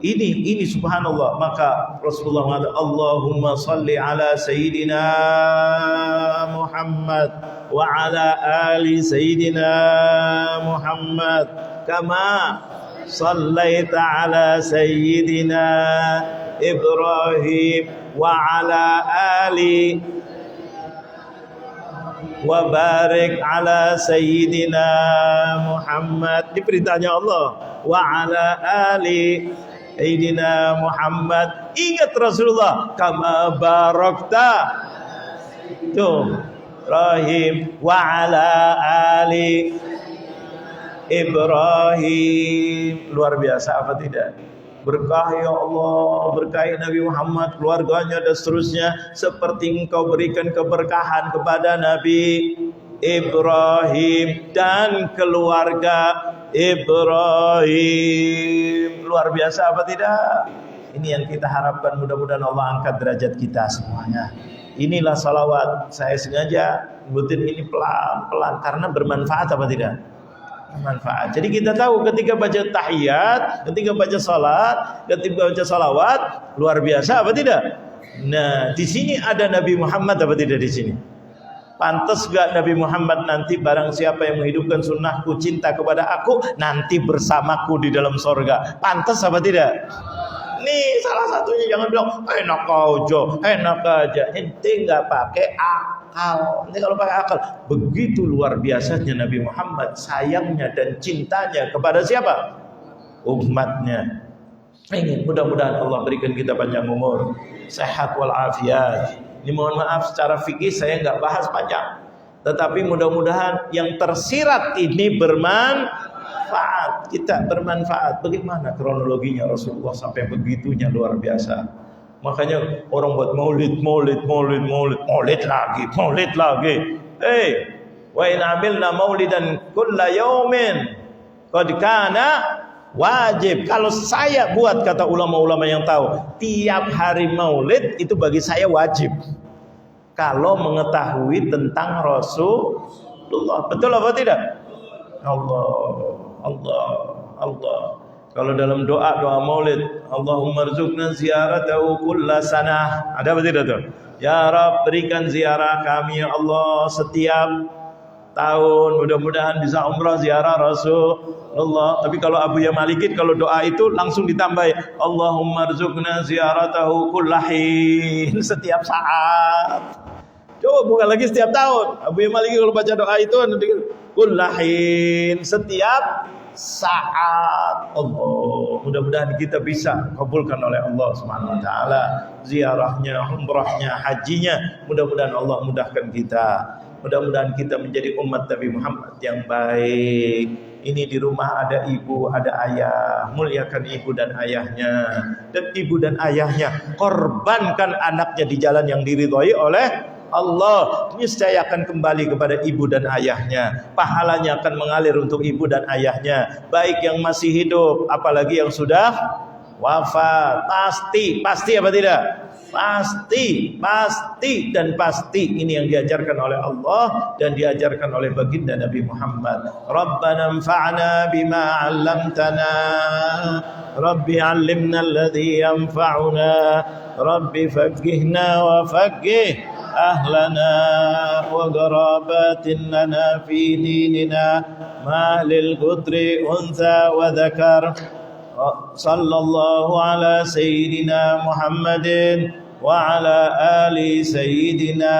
Speaker 1: Ini subhanallah. Maka Rasulullah mengatakan, Allahumma salli ala Sayyidina Muhammad wa ala ali Sayyidina Muhammad kama sallaita ala Sayyidina Ibrahim wa ala ali wa barik ala Sayyidina Muhammad. Ini perintahnya Allah. Wa ala ali Sayyidina Muhammad. Ingat Rasulullah, kama barakta tuh Ibrahim wa ala ali Ibrahim. Luar biasa apa tidak? Berkah ya Allah, berkahi Nabi Muhammad, keluarganya dan seterusnya, seperti Engkau berikan keberkahan kepada Nabi Ibrahim dan keluarga Ibrahim. Luar biasa apa tidak? Ini yang kita harapkan, mudah-mudahan Allah angkat derajat kita semuanya. Inilah salawat. Saya sengaja nyebutin ini pelan-pelan karena bermanfaat apa tidak? Bermanfaat. Jadi kita tahu ketika baca tahiyat, ketika baca salat, ketika baca salawat, luar biasa apa tidak? Nah, di sini ada Nabi Muhammad apa tidak di sini? Pantas gak Nabi Muhammad nanti barang siapa yang menghidupkan sunnahku, cinta kepada aku, nanti bersamaku di dalam sorga. Pantas apa tidak? Nih salah satunya, jangan bilang enak aja. Ente nggak pakai akal. Nanti kalau pakai akal, begitu luar biasanya Nabi Muhammad sayangnya dan cintanya kepada siapa? Umatnya. Ingin mudah-mudahan Allah berikan kita panjang umur, sehat walafiat. Ini mohon maaf secara fikih saya nggak bahas panjang, tetapi mudah-mudahan yang tersirat ini bermanfaat. Kita bermanfaat. Bagaimana kronologinya Rasulullah sampai begitunya luar biasa. Makanya orang buat maulid lagi. Wa in amilna maulidan kulla yaumin qad kana wajib. Kalau saya buat, kata ulama-ulama yang tahu, tiap hari maulid itu bagi saya wajib. Kalau mengetahui tentang Rasulullah. Betul apa tidak? Allah. Kalau dalam doa maulid, Allahumma rzuqna ziyaratahu kulla sanah. Ada apa tidak tuh? Ya Rabb, berikan ziarah kami ya Allah setiap tahun, mudah-mudahan bisa umrah ziarah Rasulullah. Tapi kalau Abu Ya Malikin, kalau doa itu langsung ditambah, Allahumma rzuqna ziyaratahu kullahin, setiap saat. Coba bukan lagi setiap tahun. Abu Ya Malikin kalau baca doa itu kullahin, setiap saat. Allah, mudah-mudahan kita bisa kabulkan oleh Allah Subhanahu wa taala ziarahnya, umrahnya, hajinya. Mudah-mudahan Allah mudahkan kita. Mudah-mudahan kita menjadi umat Nabi Muhammad yang baik. Ini di rumah ada ibu, ada ayah. Muliakan ibu dan ayahnya. Dan ibu dan ayahnya korbankan anaknya di jalan yang diridhoi oleh Allah. Niscaya akan kembali kepada ibu dan ayahnya. Pahalanya akan mengalir untuk ibu dan ayahnya, baik yang masih hidup apalagi yang sudah wafat. Pasti apa tidak? Pasti dan pasti. Ini yang diajarkan oleh Allah dan diajarkan oleh baginda Nabi Muhammad. Rabbana anfa'na bima 'allamtana, Rabbi 'allimna alladhi yanfa'una, Rabbi faqihna wa faqih أهلنا وقرابات لنا في ديننا ما للقدر أنثى وذكر صلى الله على سيدنا محمد وعلى آل سيدنا